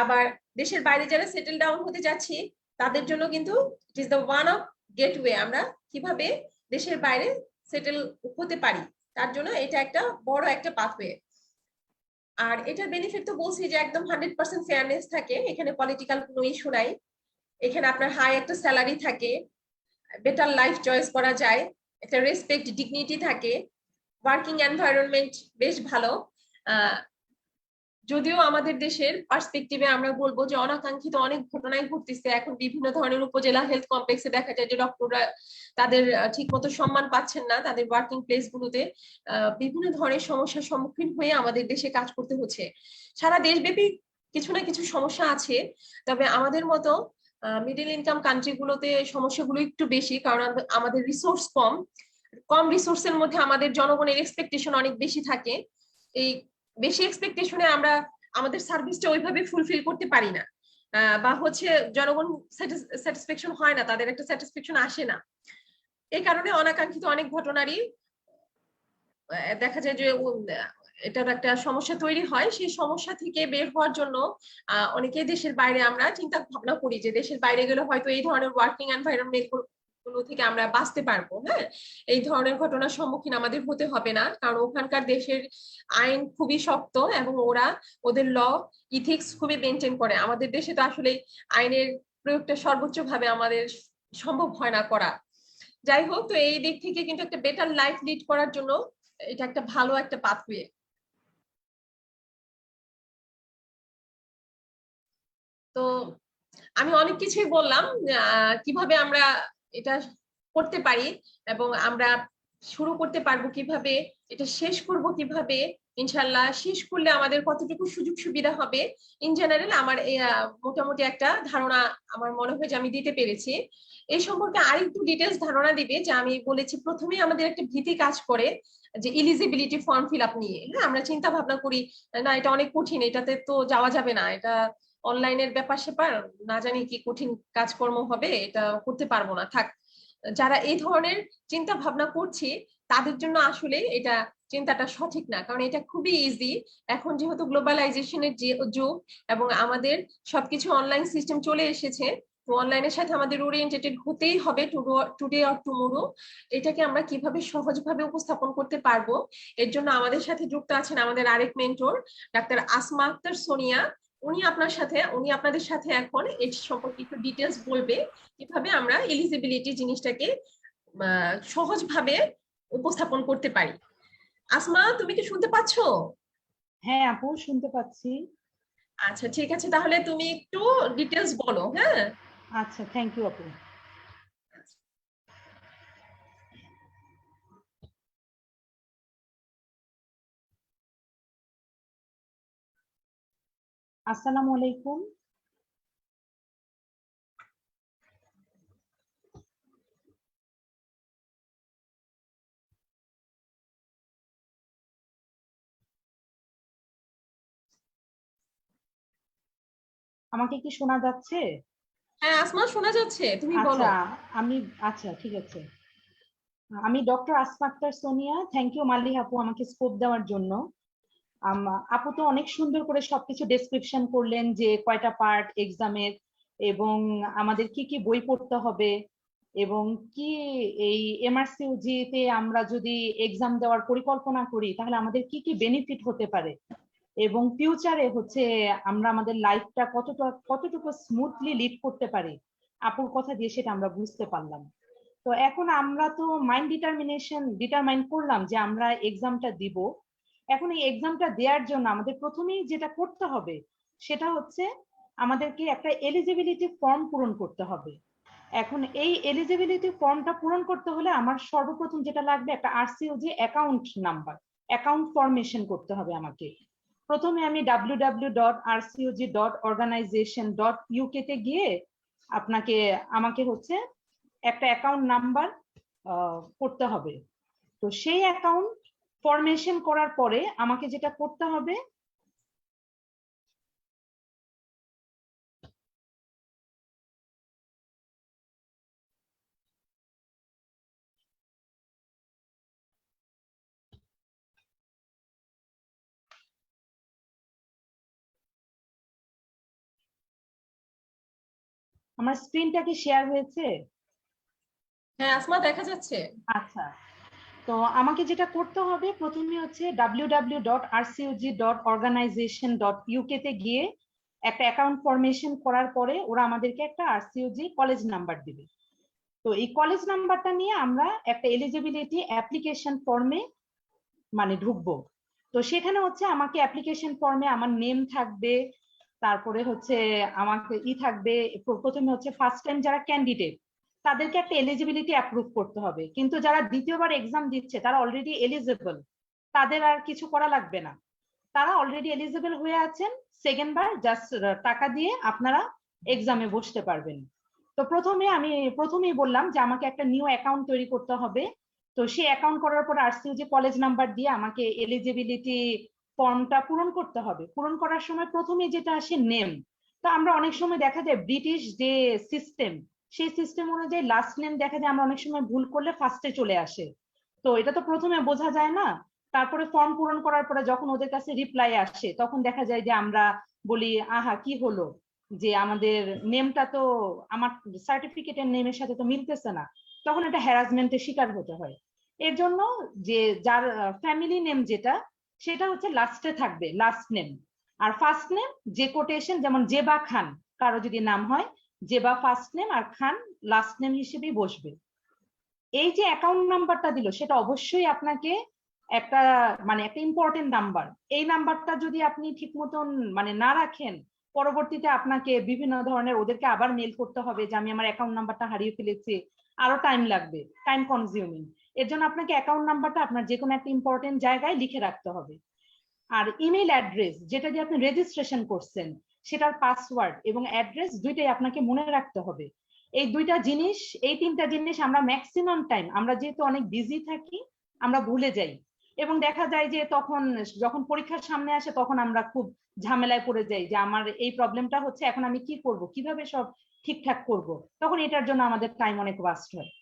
আবার দেশের বাইরে যারা সেটেল ডাউন হতে যাচ্ছি তাদের জন্য কিন্তু it is the one of gateway, আমরা কিভাবে দেশের বাইরে সেটেল হতে পারি তার জন্য এটা একটা বড় একটা পাথওয়ে। আর এটার বেনিফিট তো বলছি যে একদম 100% ফেয়ারনেস থাকে, এখানে পলিটিক্যাল কোনো ইস্যু নাই, এখানে আপনার হাই একটা স্যালারি থাকে, বেটার লাইফ চয়েস করা যায়, একটা রেসপেক্ট ডিগনিটি থাকে, ওয়ার্কিং এনভায়রনমেন্ট বেশ ভালো। যদিও আমাদের দেশের পার্সপেক্টিভে আমরা বলবো যে অনাকাঙ্ক্ষিত অনেক ঘটনাই ঘটতেছে এখন, বিভিন্ন ধরনের উপজেলা হেলথ কমপ্লেক্সে দেখা যায় যে ডক্টররা তাদের ঠিক মতো সম্মান পাচ্ছেন না, তাদের ওয়ার্কিং প্লেস গুলোতে বিভিন্ন ধরনের সমস্যার সম্মুখীন হয়ে আমাদের দেশে কাজ করতে হচ্ছে। সারা দেশব্যাপী কিছু না কিছু সমস্যা আছে, তবে আমাদের মতো মিডল ইনকাম কান্ট্রি গুলোতে সমস্যাগুলো একটু বেশি, কারণ আমাদের রিসোর্স কম, কম রিসোর্সের মধ্যে আমাদের জনগণের এক্সপেকটেশন অনেক বেশি থাকে। এই বেশি এক্সপেকটেশনে আমরা আমাদের সার্ভিসটা ওইভাবে ফুলফিল করতে পারি না, বা হচ্ছে জনগণ স্যাটিসফ্যাকশন হয় না, তাদের একটা স্যাটিসফ্যাকশন আসে না। এই কারণে অনাকাঙ্ক্ষিত অনেক ঘটনারই দেখা যায় যে এটার একটা সমস্যা তৈরি হয়। সেই সমস্যা থেকে বের হওয়ার জন্য অনেকেই দেশের বাইরে আমরা চিন্তা ভাবনা করি যে দেশের বাইরে গেলে হয়তো এই ধরনের ওয়ার্কিং এনভায়রনমেন্ট গুলো থেকে আমরা বাঁচতে পারবো। হ্যাঁ, এই ধরনের ঘটনার সম্মুখীন আমাদের হতে হবে না, কারণ ওখানকার দেশের আইন খুবই শক্ত এবং ওরা ওদের ল ইথিক্স খুবই মেনটেন করে। আমাদের দেশে তো আসলে আইনের প্রয়োগটা সর্বোচ্চ ভাবে আমাদের সম্ভব হয় না করা। যাই হোক, তো এই দিক থেকে কিন্তু একটা বেটার লাইফ লিড করার জন্য এটা একটা ভালো একটা পাথওয়ে। তো আমি অনেক কিছুই বললাম কিভাবে আমরা এটা করতে পারি এবং আমরা শুরু করতে পারবো কিভাবে, এটা শেষ করব কিভাবে, ইনশাল্লাহ শেষ করলে আমাদের কতটুকু সুযোগ সুবিধা হবে। ইন জেনারেল আমার মোটামুটি একটা ধারণা আমার মনে হয় যে আমি দিতে পেরেছি। এই সম্পর্কে আরেকটু ডিটেলস ধারণা দিবে যে আমি বলেছি প্রথমেই আমাদের একটা ভীতি কাজ করে যে এলিজিবিলিটি ফর্ম ফিল আপ নিয়ে। হ্যাঁ, আমরা চিন্তা ভাবনা করি না এটা অনেক কঠিন, এটাতে তো যাওয়া যাবে না, এটা অনলাইনের ব্যাপার স্যাপার, না জানি কি কঠিন কাজকর্ম হবে, এটা করতে পারবো না, থাক। যারা এই ধরনের চিন্তা ভাবনা করছি তাদের জন্য আসলে এটা চিন্তাটা সঠিক না, কারণ এটা খুবই ইজি। এখন যেহেতু গ্লোবালাইজেশনের যে যুগ এবং আমাদের সবকিছু অনলাইন সিস্টেম চলে এসেছে, তো অনলাইনের সাথে আমাদের ওরিয়েন্টেড হতেই হবে টুডে অর টুমোরো। এটাকে আমরা কিভাবে সহজভাবে উপস্থাপন করতে পারবো, এর জন্য আমাদের সাথে যুক্ত আছেন আমাদের আরেক মেন্টর ডাক্তার আসমা আক্তার সোনিয়া। উনি আপনাদের সাথে এখন এই সম্পর্কে একটু ডিটেলস বলবে কিভাবে আমরা এলিজিবিলিটি জিনিসটাকে সহজভাবে উপস্থাপন করতে পারি। আসমা, তুমি কি শুনতে পাচ্ছো?
হ্যাঁ আপু, শুনতে পাচ্ছি।
আচ্ছা ঠিক আছে, তাহলে তুমি একটু ডিটেলস বলো। হ্যাঁ
আচ্ছা, থ্যাংক ইউ আপু। আসসালামু আলাইকুম। আমাকে কি শোনা যাচ্ছে?
হ্যাঁ আসমা, শোনা যাচ্ছে, তুমি বলো।
আচ্ছা, আমি আচ্ছা ঠিক আছে। আমি doctor Asma Akter Sonia. Thank you Malli আপু আমাকে স্কোপ দেওয়ার জন্য। আপু তো অনেক সুন্দর করে সবকিছু ডেসক্রিপশন করলেন যে কয়টা পার্ট এক্সামের, এবং আমাদের কি কি বই পড়তে হবে, এবং কি এই এমআরসিইউজি তে আমরা যদি এক্সাম দেওয়ার পরিকল্পনা করি তাহলে আমাদের কি কি বেনিফিট হতে পারে, এবং ফিউচারে হচ্ছে আমরা আমাদের লাইফটা কতটুকু স্মুথলি লিড করতে পারি। আপুর কথা দিয়ে সেটা আমরা বুঝতে পারলাম। তো এখন আমরা তো ডিটারমাইন করলাম যে আমরা এক্সামটা দিব। এখন এই এক্সামটা দেওয়ার জন্য আমাদের প্রথমেই যেটা করতে হবে সেটা হচ্ছে আমাদেরকে একটা এলিজিবিলিটি ফর্ম পূরণ করতে হবে। এখন এই এলিজিবিলিটি ফর্মটা পূরণ করতে হলে আমার সর্বপ্রথম যেটা লাগবে একটা আরসিওজি অ্যাকাউন্ট নাম্বার, অ্যাকাউন্ট ফরমেশন করতে হবে আমাকে। প্রথমে আমি www.rcog.organization.uk তে গিয়ে আমাকে হচ্ছে একটা অ্যাকাউন্ট নাম্বার করতে হবে। তো সেই অ্যাকাউন্ট ফরমেশন করার পরে আমাকে যেটা করতে হবে, আমার স্ক্রিনটা কি শেয়ার হয়েছে?
হ্যাঁ আসমা, দেখা যাচ্ছে।
আচ্ছা, তো আমাকে যেটা করতে হবে প্রথমে হচ্ছে www.rcog.organization.uk তে গিয়ে একটা অ্যাকাউন্ট ফরমেশন করার পরে ওরা আমাদেরকে একটা আরসিওজি কলেজ নাম্বার দিবে। তো এই কলেজ নাম্বারটা নিয়ে আমরা একটা এলিজিবিলিটি অ্যাপ্লিকেশন ফর্মে মানে ঢুকবো। তো সেখানে হচ্ছে আমাকে অ্যাপ্লিকেশন ফর্মে আমার নেম থাকবে, তারপরে হচ্ছে আমাকে থাকবে, প্রথমে হচ্ছে ফার্স্ট টাইম যারা ক্যান্ডিডেট তাদেরকে একটা এলিজিবিলিটি অ্যাপ্রুভ করতে হবে, কিন্তু যারা দ্বিতীয়বার এক্সাম দিচ্ছে তারা অলরেডি এলিজিবল, তাদের আর কিছু করা লাগবে না, তারা অলরেডি এলিজিবল হয়ে আছেন, সেকেন্ড বার জাস্ট টাকা দিয়ে আপনারা এক্সামে বসতে পারবেন। তো প্রথমেই বললাম যে আমাকে একটা নিউ অ্যাকাউন্ট তৈরি করতে হবে। তো সেই অ্যাকাউন্ট করার পর আরসিওজি কলেজ নাম্বার দিয়ে আমাকে এলিজিবিলিটি ফর্মটা পূরণ করতে হবে। পূরণ করার সময় প্রথমে যেটা আসে নেম। তো আমরা অনেক সময় দেখা যায় ব্রিটিশ যে সিস্টেম, সেই সিস্টেম অনুযায়ী লাস্ট নেম দেখা যায় আমরা অনেক সময় ভুল করলে ফার্স্টে চলে আসে। তো এটা তো প্রথমে বোঝা যায় না। তারপরে ফর্ম পূরণ করার পরে যখন ওদের কাছে রিপ্লাই আসে তখন দেখা যায় যে আমরা বলি আহা কি হলো, যে আমাদের নেমটা তো আমার সার্টিফিকেটের নেমের সাথে তো মিলতেছে না, তখন এটা হ্যারাসমেন্টের শিকার হতে হয়। এর জন্য যে যার ফ্যামিলি নেম যেটা, সেটা হচ্ছে লাস্টে থাকবে, লাস্ট নেম। আর ফার্স্ট নেম যে কোটেশন, যেমন জেবা খান কারো যদি নাম হয়, জেবা ফার্স্ট নেম আর খান লাস্ট নেম হিসেবেই বসবে। এই যে অ্যাকাউন্ট নাম্বারটা দিল সেটা অবশ্যই আপনাকে একটা একটা ইম্পর্টেন্ট নাম্বার। এই নাম্বারটা যদি আপনি ঠিক মতন না রাখেন, পরবর্তীতে আপনাকে বিভিন্ন ধরনের ওদেরকে আবার মেল করতে হবে যে আমি আমার অ্যাকাউন্ট নাম্বারটা হারিয়ে ফেলেছি, আরো টাইম লাগবে, টাইম কনজিউমিং। এর জন্য আপনাকে অ্যাকাউন্ট নাম্বারটা আপনার যে কোনো একটা ইম্পর্টেন্ট জায়গায় লিখে রাখতে হবে। আর ইমেল অ্যাড্রেস যেটা দিয়ে আপনি রেজিস্ট্রেশন করছেন, সেটার পাসওয়ার্ড এবং অ্যাড্রেস দুইটাই আপনাকে মনে রাখতে হবে। এই দুইটা জিনিস, এই তিনটা জিনিস আমরা ম্যাক্সিমাম টাইম, আমরা যেহেতু অনেক বিজি থাকি, আমরা ভুলে যাই। এবং দেখা যায় যে তখন যখন পরীক্ষার সামনে আসে তখন আমরা খুব ঝামেলায় পড়ে যাই যে আমার এই প্রবলেমটা হচ্ছে, এখন আমি কি করব, কিভাবে সব ঠিকঠাক করব, তখন এটার জন্য আমাদের টাইম অনেক ওয়াস্ট হয়।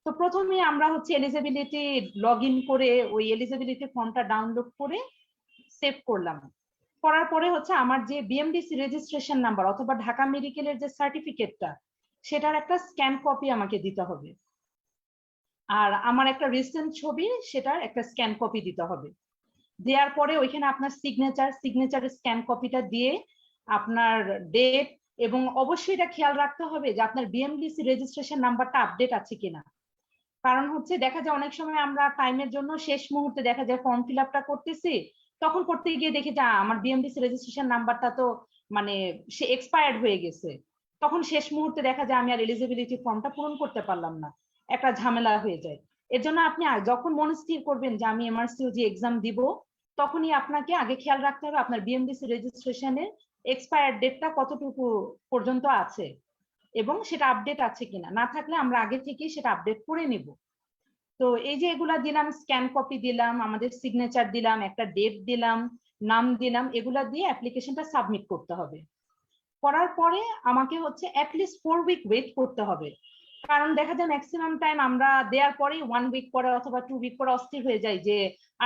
তো প্রথমে আমরা হচ্ছে এলিজিবিলিটি লগ ইন করে ওই এলিজিবিলিটি ফর্মটা ডাউনলোড করে সেভ করলাম। করার পরে হচ্ছে আমার যে বিএমডিসি রেজিস্ট্রেশন নাম্বার অথবা ঢাকা মেডিকেলের যে সার্টিফিকেটটা, সেটার একটা স্ক্যান কপি আমাকে দিতে হবে। আর আমার একটা রিসেন্ট ছবি, সেটার একটা স্ক্যান কপি দিতে হবে। দেওয়ার পরে ওইখানে আপনার সিগনেচারের স্ক্যান কপিটা দিয়ে আপনার ডেট, এবং অবশ্যই এটা খেয়াল রাখতে হবে যে আপনার বিএমডিসি রেজিস্ট্রেশন নাম্বারটা আপডেট আছে কিনা। কারণ হচ্ছে দেখা যায় অনেক সময় আমরা টাইমের জন্য শেষ মুহূর্তে দেখা যায় ফর্ম ফিল আপটা করতেছি, তখন করতে গিয়ে দেখি যে আমার বিএমডিসি রেজিস্ট্রেশন নাম্বারটা তো মানে সে এক্সপায়ার্ড হয়ে গেছে, তখন শেষ মুহূর্তে দেখা যায় আমি আর এলিজিবিলিটি ফর্মটা পূরণ করতে পারলাম না, একটা ঝামেলা হয়ে যায়। এর জন্য আপনি যখন মন স্থির করবেন যে আমি এমআরসিওজি এক্সাম দিব, তখনই আপনাকে আগে খেয়াল রাখতে হবে আপনার বিএমডিসি রেজিস্ট্রেশনের এক্সপায়ার ডেটটা কতটুকু পর্যন্ত আছে এবং সেটা আপডেট আছে কিনা। না থাকলে আমরা আগে থেকেই সেটা আপডেট করে নিব। তো এই যে এগুলা দিলাম, স্ক্যান কপি দিলাম, আমাদের সিগনেচার দিলাম, একটা ডেট দিলাম, নাম দিলাম, এগুলা দিয়ে অ্যাপ্লিকেশনটা সাবমিট করতে হবে। করার পরে আমাকে হচ্ছে অ্যাটলিস্ট 4 উইক ওয়েট করতে হবে। কারণ দেখা যায় ম্যাক্সিমাম টাইম আমরা দেওয়ার পরেই 1 উইক পরে অথবা 2 উইক পরে অস্থির হয়ে যায় যে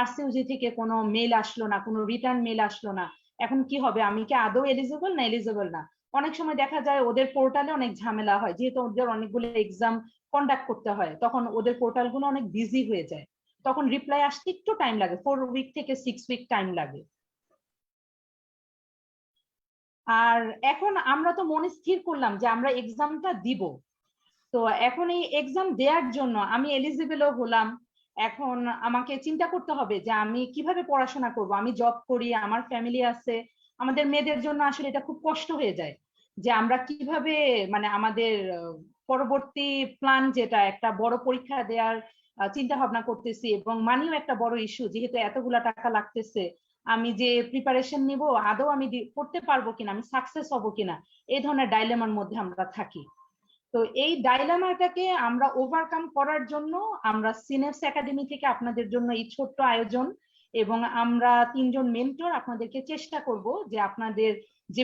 আরসিওজি থেকে কোনো মেল আসলো না, কোনো রিটার্ন মেল আসলো না, এখন কি হবে, আমি কি আদৌ এলিজিবল না এলিজিবল না। অনেক সময় দেখা যায় ওদের পোর্টালে অনেক ঝামেলা হয়, যেহেতু ওদের অনেকগুলো এক্সাম কন্ডাক্ট করতে হয়, তখন ওদের পোর্টাল গুলো অনেক বিজি হয়ে যায়, তখন রিপ্লাই আসতে একটু টাইম লাগে, 4 উইক থেকে 6 উইক টাইম লাগে। আর এখন আমরা তো মনে স্থির করলাম যে আমরা এক্সামটা দিব। তো এখন এই এক্সাম দেওয়ার জন্য আমি এলিজিবলও হলাম। এখন আমাকে চিন্তা করতে হবে যে আমি কিভাবে পড়াশোনা করব, আমি জব করি, আমার ফ্যামিলি আছে। আমাদের মেয়েদের জন্য আসলে এটা খুব কষ্ট হয়ে যায় যে আমরা কিভাবে আমাদের পরবর্তী প্ল্যান, যেটা একটা বড় পরীক্ষা দেওয়ার চিন্তা ভাবনা করতেছি, এবং মানিও একটা বড় ইস্যু, যেহেতু এতগুলা টাকা লাগতেছে, আমি যে প্রিপারেশন নিব আদৌ আমি করতে পারবো কিনা, আমি সাকসেস হব কিনা, এই ধরনের ডাইলেমার মধ্যে আমরা থাকি। তো এই ডাইলেমাটাকে আমরা ওভারকাম করার জন্য আমরা সিনেপস একাডেমি থেকে আপনাদের জন্য এই ছোট্ট আয়োজন, এবং আমরা 3জন মেন্টর আপনাদেরকে চেষ্টা করব যে আপনাদের যে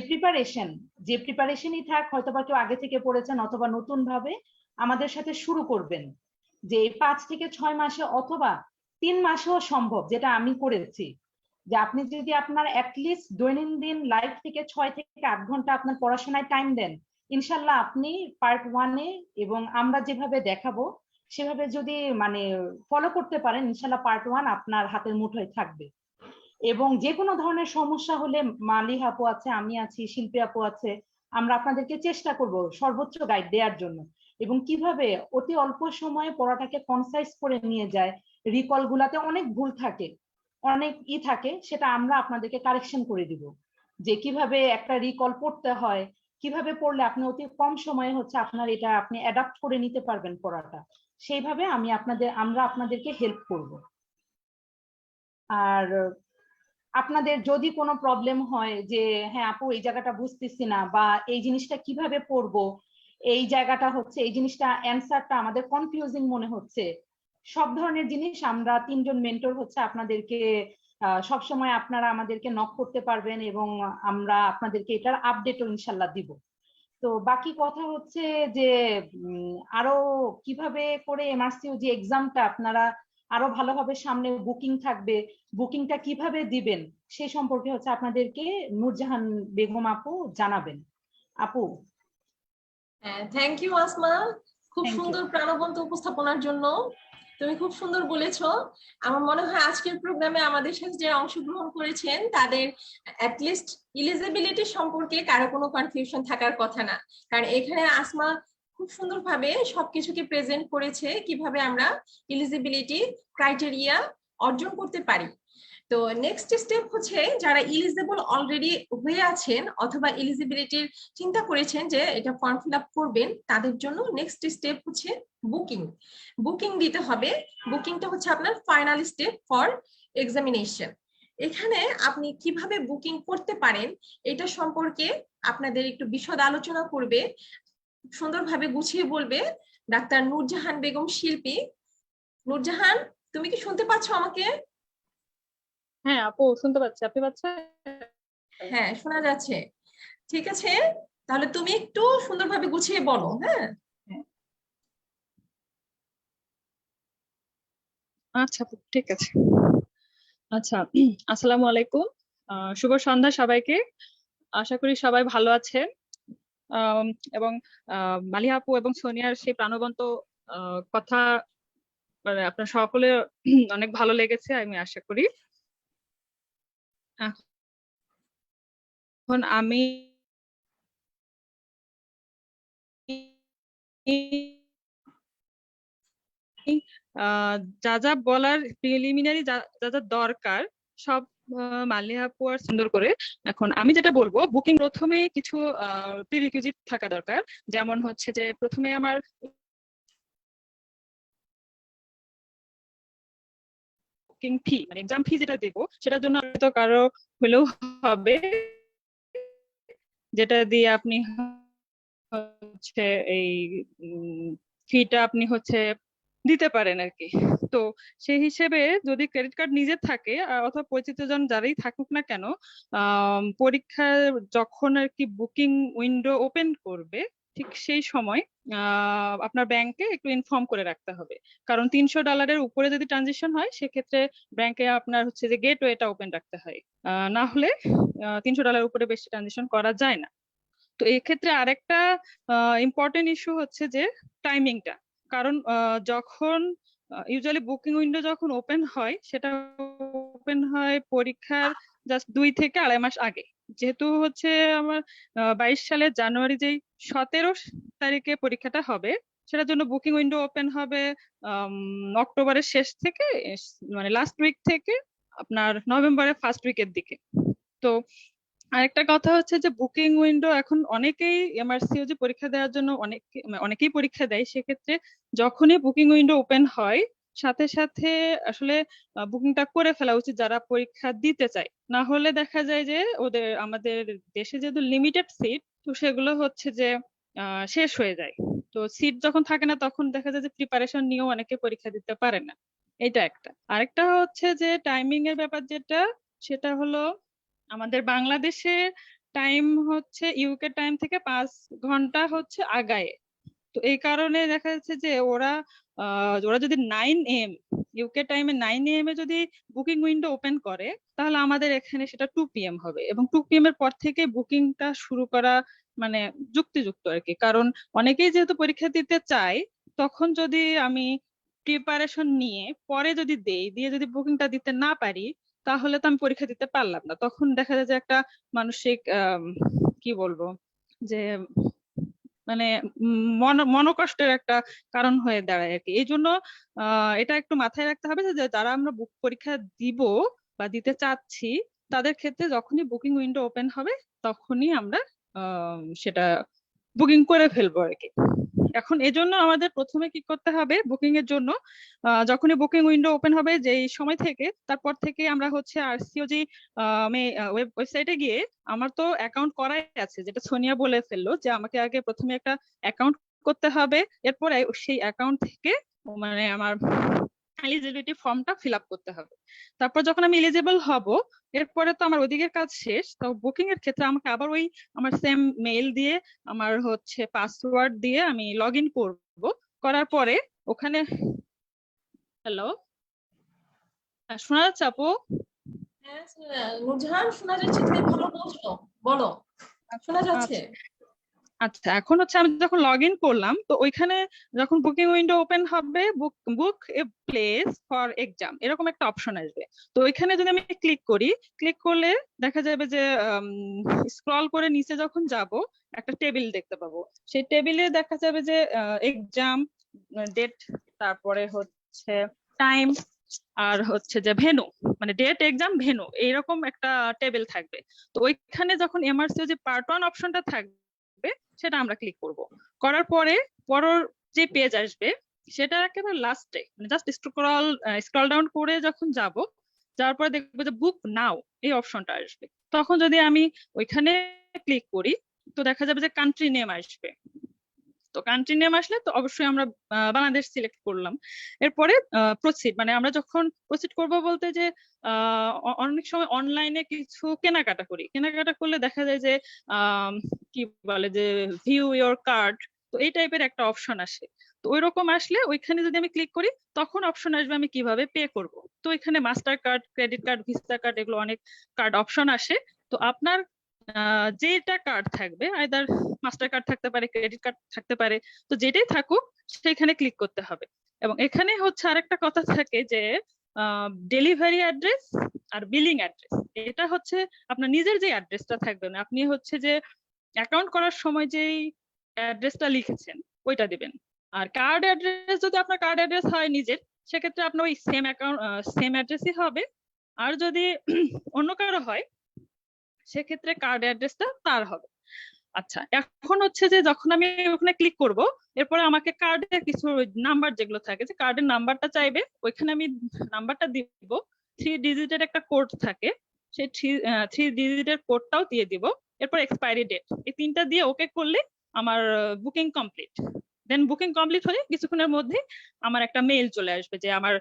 প্রিপারেশনই থাক, হয়তো বা কেউ আগে থেকে পড়েছেন অথবা নতুন ভাবে আমাদের সাথে শুরু করবেন, যে 5 থেকে 6 মাসে অথবা 3 মাসেও সম্ভব, যেটা আমি করেছি। যে আপনি যদি আপনার অ্যাটলিস্ট দৈনন্দিন লাইফ থেকে 6 থেকে 8 ঘন্টা আপনার পড়াশোনায় টাইম দেন, ইনশাল্লাহ আপনি পার্ট 1-এ এবং আমরা যেভাবে দেখাবো সেভাবে যদি মানে ফলো করতে পারেন, ইনশাল্লাহ পার্ট 1 আপনার হাতের মুঠোয় থাকবে। এবং যে কোনো ধরনের সমস্যা হলে মালিহ আপু আছে, আমি আছি, শিল্পী আপু আছে, আমরা আপনাদেরকে চেষ্টা করব সর্বোচ্চ গাইড দেওয়ার জন্য, এবং কিভাবে অতি অল্প সময়ে পড়াটাকে কনসাইজ করে নিয়ে যায়। রিকল গুলাতে অনেক ভুল থাকে, অনেক থাকে, সেটা আমরা আপনাদেরকে কারেকশন করে দিব, যে কিভাবে একটা রিকল পড়তে হয়, কিভাবে পড়লে আপনি অতি কম সময়ে হচ্ছে আপনার এটা আপনি অ্যাডাপ্ট করে নিতে পারবেন পড়াটা, সেইভাবে আমরা আপনাদেরকে হেল্প করব। আর আপনাদের যদি কোনো প্রবলেম হয় যে হ্যাঁ আপু এই জায়গাটা বুঝতেছি না, বা এই জিনিসটা কিভাবে পড়বো, এই জায়গাটা হচ্ছে এই জিনিসটা অ্যান্সারটা আমাদের কনফিউজিং মনে হচ্ছে, সব ধরনের জিনিস আমরা 3জন মেন্টর হচ্ছে আপনাদেরকে সব সময় আপনারা আমাদেরকে নক করতে পারবেন, এবং আমরা আপনাদেরকে এটার আপডেটও ইনশাল্লাহ দিব। তো বাকি কথা হচ্ছে যে আরো কিভাবে করে এমআরসিইউ যে এক্সামটা আপনারা আরো ভালোভাবে সামনে বুকিং থাকবে, বুকিংটা কিভাবে দিবেন সেই সম্পর্কে হচ্ছে আপনাদেরকে নূরজাহান বেগম আপু জানাবেন। আপু।
হ্যাঁ, থ্যাংক ইউ আসমা, খুব
থ্যাংক ইউ।
সুন্দর প্রাণবন্ত উপস্থাপনার জন্য। তুমি খুব সুন্দর বলেছো। আমার মনে হয় আজকের প্রোগ্রামে আমাদের সাথে যারা অংশগ্রহণ করেছেন তাদের অ্যাটলিস্ট ইলিজিবিলিটি সম্পর্কে কারো কোনো কনফিউশন থাকার কথা না, কারণ এখানে আসমা খুব সুন্দরভাবে সবকিছুকে প্রেজেন্ট করেছে কিভাবে আমরা ইলিজিবিলিটি ক্রাইটেরিয়া অর্জন করতে পারি। তো নেক্সট স্টেপ হচ্ছে যারা ইলিজিবল অলরেডি হয়ে আছেন অথবা এলিজিবিলিটির চিন্তা করেছেন যে এটা ফর্ম ফিল আপ করবেন, তাদের জন্য নেক্সট স্টেপ হচ্ছে বুকিং। বুকিং দিতে হবে। বুকিংটা হচ্ছে আপনার ফাইনাল স্টেপ ফর এক্সামিনেশন। এখানে আপনি কিভাবে বুকিং করতে পারেন এটা সম্পর্কে আপনাদের একটু বিশদ আলোচনা করবে, সুন্দরভাবে গুছিয়ে বলবে ডাক্তার নূরজাহান বেগম শিল্পী। নূরজাহান, তুমি কি শুনতে পাচ্ছ আমাকে?
হ্যাঁ আপু, শুনতে পাচ্ছি, আপনি পাচ্ছেন?
হ্যাঁ, শোনা যাচ্ছে। ঠিক আছে, তাহলে তুমি একটু সুন্দরভাবে গুছিয়ে বলো। হ্যাঁ,
আচ্ছা আপু, ঠিক আছে। আচ্ছা, আসসালামু আলাইকুম, শুভ সন্ধ্যা সবাইকে। আশা করি সবাই ভালো আছেন। এবং মালিহা আপু এবং সোনিয়ার সেই প্রাণবন্ত কথা মানে আপনার সকলে অনেক ভালো লেগেছে আমি আশা করি। এখন আমি যা যা বলার প্রিলিমিনারি যা যা দরকার সব মালিহা আপু আর সুন্দর করে। এখন আমি যেটা বলবো, বুকিং প্রথমে কিছু প্রিরিকুইজিট থাকা দরকার। যেমন হচ্ছে যে প্রথমে আমার বুকিং ফি মানে এক্সাম ফি যেটা দেবো সেটার জন্য হয়তো কারো হলেও হবে, যেটা দিয়ে আপনি হচ্ছে এই ফিটা আপনি হচ্ছে দিতে পারেন আর কি। তো সেই হিসেবে যদি ক্রেডিট কার্ড নিজের থাকে অথবা পরিচিতজন যারাই থাকুক না কেন, পরীক্ষা যখন আর কি বুকিং উইন্ডো ওপেন করবে ঠিক সেই সময় আপনার ব্যাংকে একটু ইনফর্ম করে রাখতে হবে। কারণ $300 উপরে যদি ট্রানজেকশন হয় সেক্ষেত্রে ব্যাংকে আপনার হচ্ছে যে গেটওয়েটা ওপেন রাখতে হয়, না হলে $300 উপরে বেশি ট্রানজেকশন করা যায় না। তো এক্ষেত্রে আরেকটা ইম্পর্টেন্ট ইস্যু হচ্ছে যে টাইমিংটা। কারণ যখন ইউজুয়ালি বুকিং উইন্ডো যখন ওপেন হয় সেটা ওপেন হয় পরীক্ষার জাস্ট 2 থেকে 2.5 মাস আগে। যেহেতু হচ্ছে আমার 22 সালের জানুয়ারি যেই 17 তারিখে পরীক্ষাটা হবে, সেটার জন্য বুকিং উইন্ডো ওপেন হবে অক্টোবরের শেষ থেকে, মানে লাস্ট উইক থেকে আপনার নভেম্বরের ফার্স্ট উইকের দিকে। তো আরেকটা কথা হচ্ছে যে বুকিং উইন্ডো এখন অনেকেই এমআরসিইউ যে পরীক্ষা দেওয়ার জন্য অনেকেই পরীক্ষা দেয়, সেক্ষেত্রে যখনই বুকিং উইন্ডো ওপেন হয় সাথে সাথে আসলে বুকিংটা করে ফেলা উচিত যারা পরীক্ষা দিতে চায়। না হলে দেখা যায় যে আমাদের দেশে যেহেতু লিমিটেড সিট, তো সেগুলো হচ্ছে যে শেষ হয়ে যায়। তো সিট যখন থাকে না তখন দেখা যায় যে প্রিপারেশন নিয়েও অনেকে পরীক্ষা দিতে পারে না। এটা একটা। আরেকটা হচ্ছে যে টাইমিং এর ব্যাপার যেটা, সেটা হলো আমাদের বাংলাদেশে টাইম হচ্ছে ইউকে টাইম থেকে 5 ঘন্টা হচ্ছে আগায়। তো এই কারণে দেখা যাচ্ছে যে ওরা যদি 9 AM ইউকে টাইমে 9 AM এ যদি বুকিং উইন্ডো ওপেন করে, তাহলে আমাদের এখানে সেটা 2 PM হবে, এবং 2 PM এর পর থেকে বুকিংটা শুরু করা মানে যুক্তিযুক্ত আর কি। কারণ অনেকেই যেহেতু পরীক্ষা দিতে চায়, তখন যদি আমি প্রিপারেশন নিয়ে পরে যদি দিয়ে যদি বুকিংটা দিতে না পারি, তাহলে তো আমি পরীক্ষা দিতে পারলাম না। তখন দেখা যায় যে একটা মানসিক কি বলবো, যে মানে মনোকষ্টের একটা কারণ হয়ে দাঁড়ায় আর কি। এই জন্য এটা একটু মাথায় রাখতে হবে যে যারা আমরা পরীক্ষা দিব বা দিতে চাচ্ছি, তাদের ক্ষেত্রে যখনই বুকিং উইন্ডো ওপেন হবে তখনই আমরা সেটা বুকিং করে ফেলবো আর কি। এখন এজন্য আমাদের প্রথমে কি করতে হবে, বুকিং এর জন্য যখনই বুকিং উইন্ডো ওপেন হবে যেই সময় থেকে, তারপর থেকে আমরা হচ্ছে আরসিওজি ওয়েবসাইটে গিয়ে, আমার তো অ্যাকাউন্ট করাই আছে, যেটা সোনিয়া বলে ফেললো যে আমাকে আগে প্রথমে একটা অ্যাকাউন্ট করতে হবে, এরপরে সেই অ্যাকাউন্ট থেকে মানে আমার এলিজিবিলিটি ফর্মটা ফিল আপ করতে হবে। তারপর যখন আমি এলিজিবল হব, এরপরে তো আমার ওইদিকের কাজ শেষ। তো বুকিং এর ক্ষেত্রে আমাকে আবার ওই আমার সেম মেইল দিয়ে আমার হচ্ছে পাসওয়ার্ড দিয়ে আমি লগ ইন করবো। করার পরে ওখানে হ্যালো, শোনা যাচ্ছে আপু?
হ্যাঁ নুরজাহান, শোনা যাচ্ছে, তুমি ভালো বলছো, বলো, শোনা যাচ্ছে।
আচ্ছা, এখন হচ্ছে আমি যখন লগ ইন করলাম, তো ওইখানে যখন বুকিং উইন্ডো ওপেন হবে, বুক এ প্লেস ফর এক্সাম এরকম একটা অপশন আসবে। তো ওইখানে যদি আমি ক্লিক করি, ক্লিক করলে দেখা যাবে যে স্ক্রল করে নিচে যখন যাব, একটা টেবিল দেখতে পাবো। সেই টেবিলে দেখা যাবে যে এক্সাম ডেট, তারপরে হচ্ছে টাইম, আর হচ্ছে যে ভেনু, মানে ডেট, এক্সাম, ভেনু, এইরকম একটা টেবিল থাকবে। তো ওইখানে যখন এমআরসি যে পার্ট 1 অপশনটা থাকবে, সেটা আমরা ক্লিক করব। করার পরে পরের যে পেজ আসবে, সেটা একেবারে লাস্টে মানে জাস্ট স্ক্রল ডাউন করে যখন যাব, যাওয়ার পরে দেখবো যে বুক নাও এই অপশনটা আসবে। তখন যদি আমি ওইখানে ক্লিক করি, তো দেখা যাবে যে কান্ট্রি নেম আসবে। তো কান্ট্রি নেম আসলে তো অবশ্যই আমরা বাংলাদেশ সিলেক্ট করলাম। এরপরে প্রসিড, মানে আমরা যখন প্রসিড করব বলতে যে অনেক সময় অনলাইনে কিছু কেনাকাটা করি, কেনাকাটা করলে দেখা যায় যে কি বলে যে ভিউ ইওর কার্ড, তো এই টাইপের একটা অপশন আসে। তো ওই রকম আসলে ওইখানে যদি আমি ক্লিক করি, তখন অপশন আসবে আমি কিভাবে পে করব। তো এখানে master card, credit card, visa card, এগুলো অনেক কার্ড অপশন আসে। তো আপনার যেটা কার্ড থাকবে, আইদার মাস্টার কার্ড থাকতে পারে, ক্রেডিট কার্ড থাকতে পারে, তো যেটাই থাকুক সেখানে ক্লিক করতে হবে। এবং এখানে হচ্ছে আরেকটা কথা থাকে যে ডেলিভারি অ্যাড্রেস আর বিলিং অ্যাড্রেস, এটা হচ্ছে আপনার নিজের যে অ্যাড্রেসটা থাকবে না, আপনি হচ্ছে যে অ্যাকাউন্ট করার সময় যেই অ্যাড্রেসটা লিখেছেন ওইটা দিবেন। আর কার্ড অ্যাড্রেস যদি আপনার কার্ড অ্যাড্রেস হয় নিজের, সেক্ষেত্রে আপনার ওই সেম অ্যাড্রেসই হবে। আর যদি অন্য কারো হয়, সেক্ষেত্রে কার্ড অ্যাড্রেসটা তার হবে। আচ্ছা, এখন হচ্ছে যে যখন আমি ওখানে ক্লিক করব, এরপরে আমাকে কার্ডের কিছু নাম্বার যেগুলো থাকে, যে কার্ডের নাম্বারটা চাইবে, ওইখানে আমি নাম্বারটা দিব। 3 ডিজিটের একটা কোড থাকে, সেই 3 ডিজিটের কোডটাও দিয়ে দিব। এরপর এক্সপায়ারি ডেট, এই 3টা দিয়ে ওকে করলে আমার বুকিং কমপ্লিট। দেন বুকিং কমপ্লিট হলে কিছুক্ষণের মধ্যে আমার একটা মেইল চলে আসবে যে আমার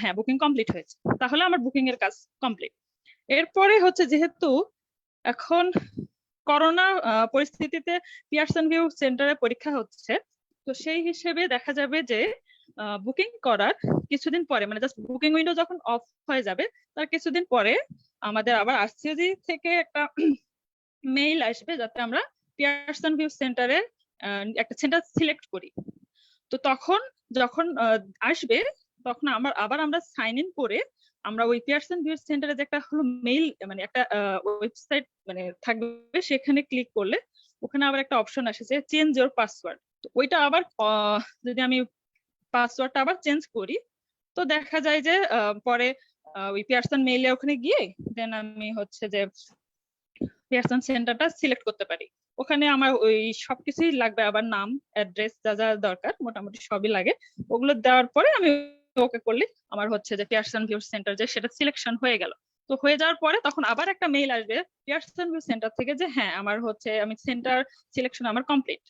হ্যাঁ বুকিং কমপ্লিট হয়েছে, তাহলে আমার বুকিং এর কাজ কমপ্লিট। এরপরে হচ্ছে যেহেতু এখন করোনা পরিস্থিতিতে পিয়ারসন ভিউ সেন্টারে পরীক্ষা হচ্ছে, তো সেই হিসেবে দেখা যাবে যে বুকিং করার কিছুদিন পরে, মানে জাস্ট বুকিং উইন্ডো যখন অফ হয়ে যাবে, তার কিছুদিন পরে আমাদের আবার আরসিওজি থেকে একটা মেইল আসবে, যাতে আমরা পিয়ারসন ভিউ সেন্টারে একটা সেন্টার সিলেক্ট করি। তো তখন যখন আসবে, তখন আবার আমরা সাইন ইন করে আমরা ওই পিয়ারসন ভিউ সেন্টারে যে একটা হলো মেইল, মানে একটা ওয়েবসাইট মানে থাকবে, সেখানে ক্লিক করলে ওখানে আবার একটা অপশন আসে যে চেঞ্জ ইওর পাসওয়ার্ড। তো ওইটা আবার যদি আমি পাসওয়ার্ডটা আবার চেঞ্জ করি, তো দেখা যায় যে পরে ওই পিয়ারসন মেইলে ওখানে গিয়ে দেন আমি হচ্ছে যে পিয়ারসন সেন্টারটা সিলেক্ট করতে পারি। ওখানে আমার ওই সবকিছুই লাগবে, আবার নাম, অ্যাড্রেস, যা যা দরকার মোটামুটি সবই লাগে। ওগুলো দেওয়ার পরে আমি ওকে করলে আমার হচ্ছে যে পিয়ারসন ভিউ সেন্টার যে সেটা সিলেকশন হয়ে গেল। তো হয়ে যাওয়ার পরে তখন আবার একটা মেইল আসবে পিয়ারসন ভিউ সেন্টার থেকে যে হ্যাঁ আমার হচ্ছে আমি সেন্টার সিলেকশন আমার কমপ্লিট।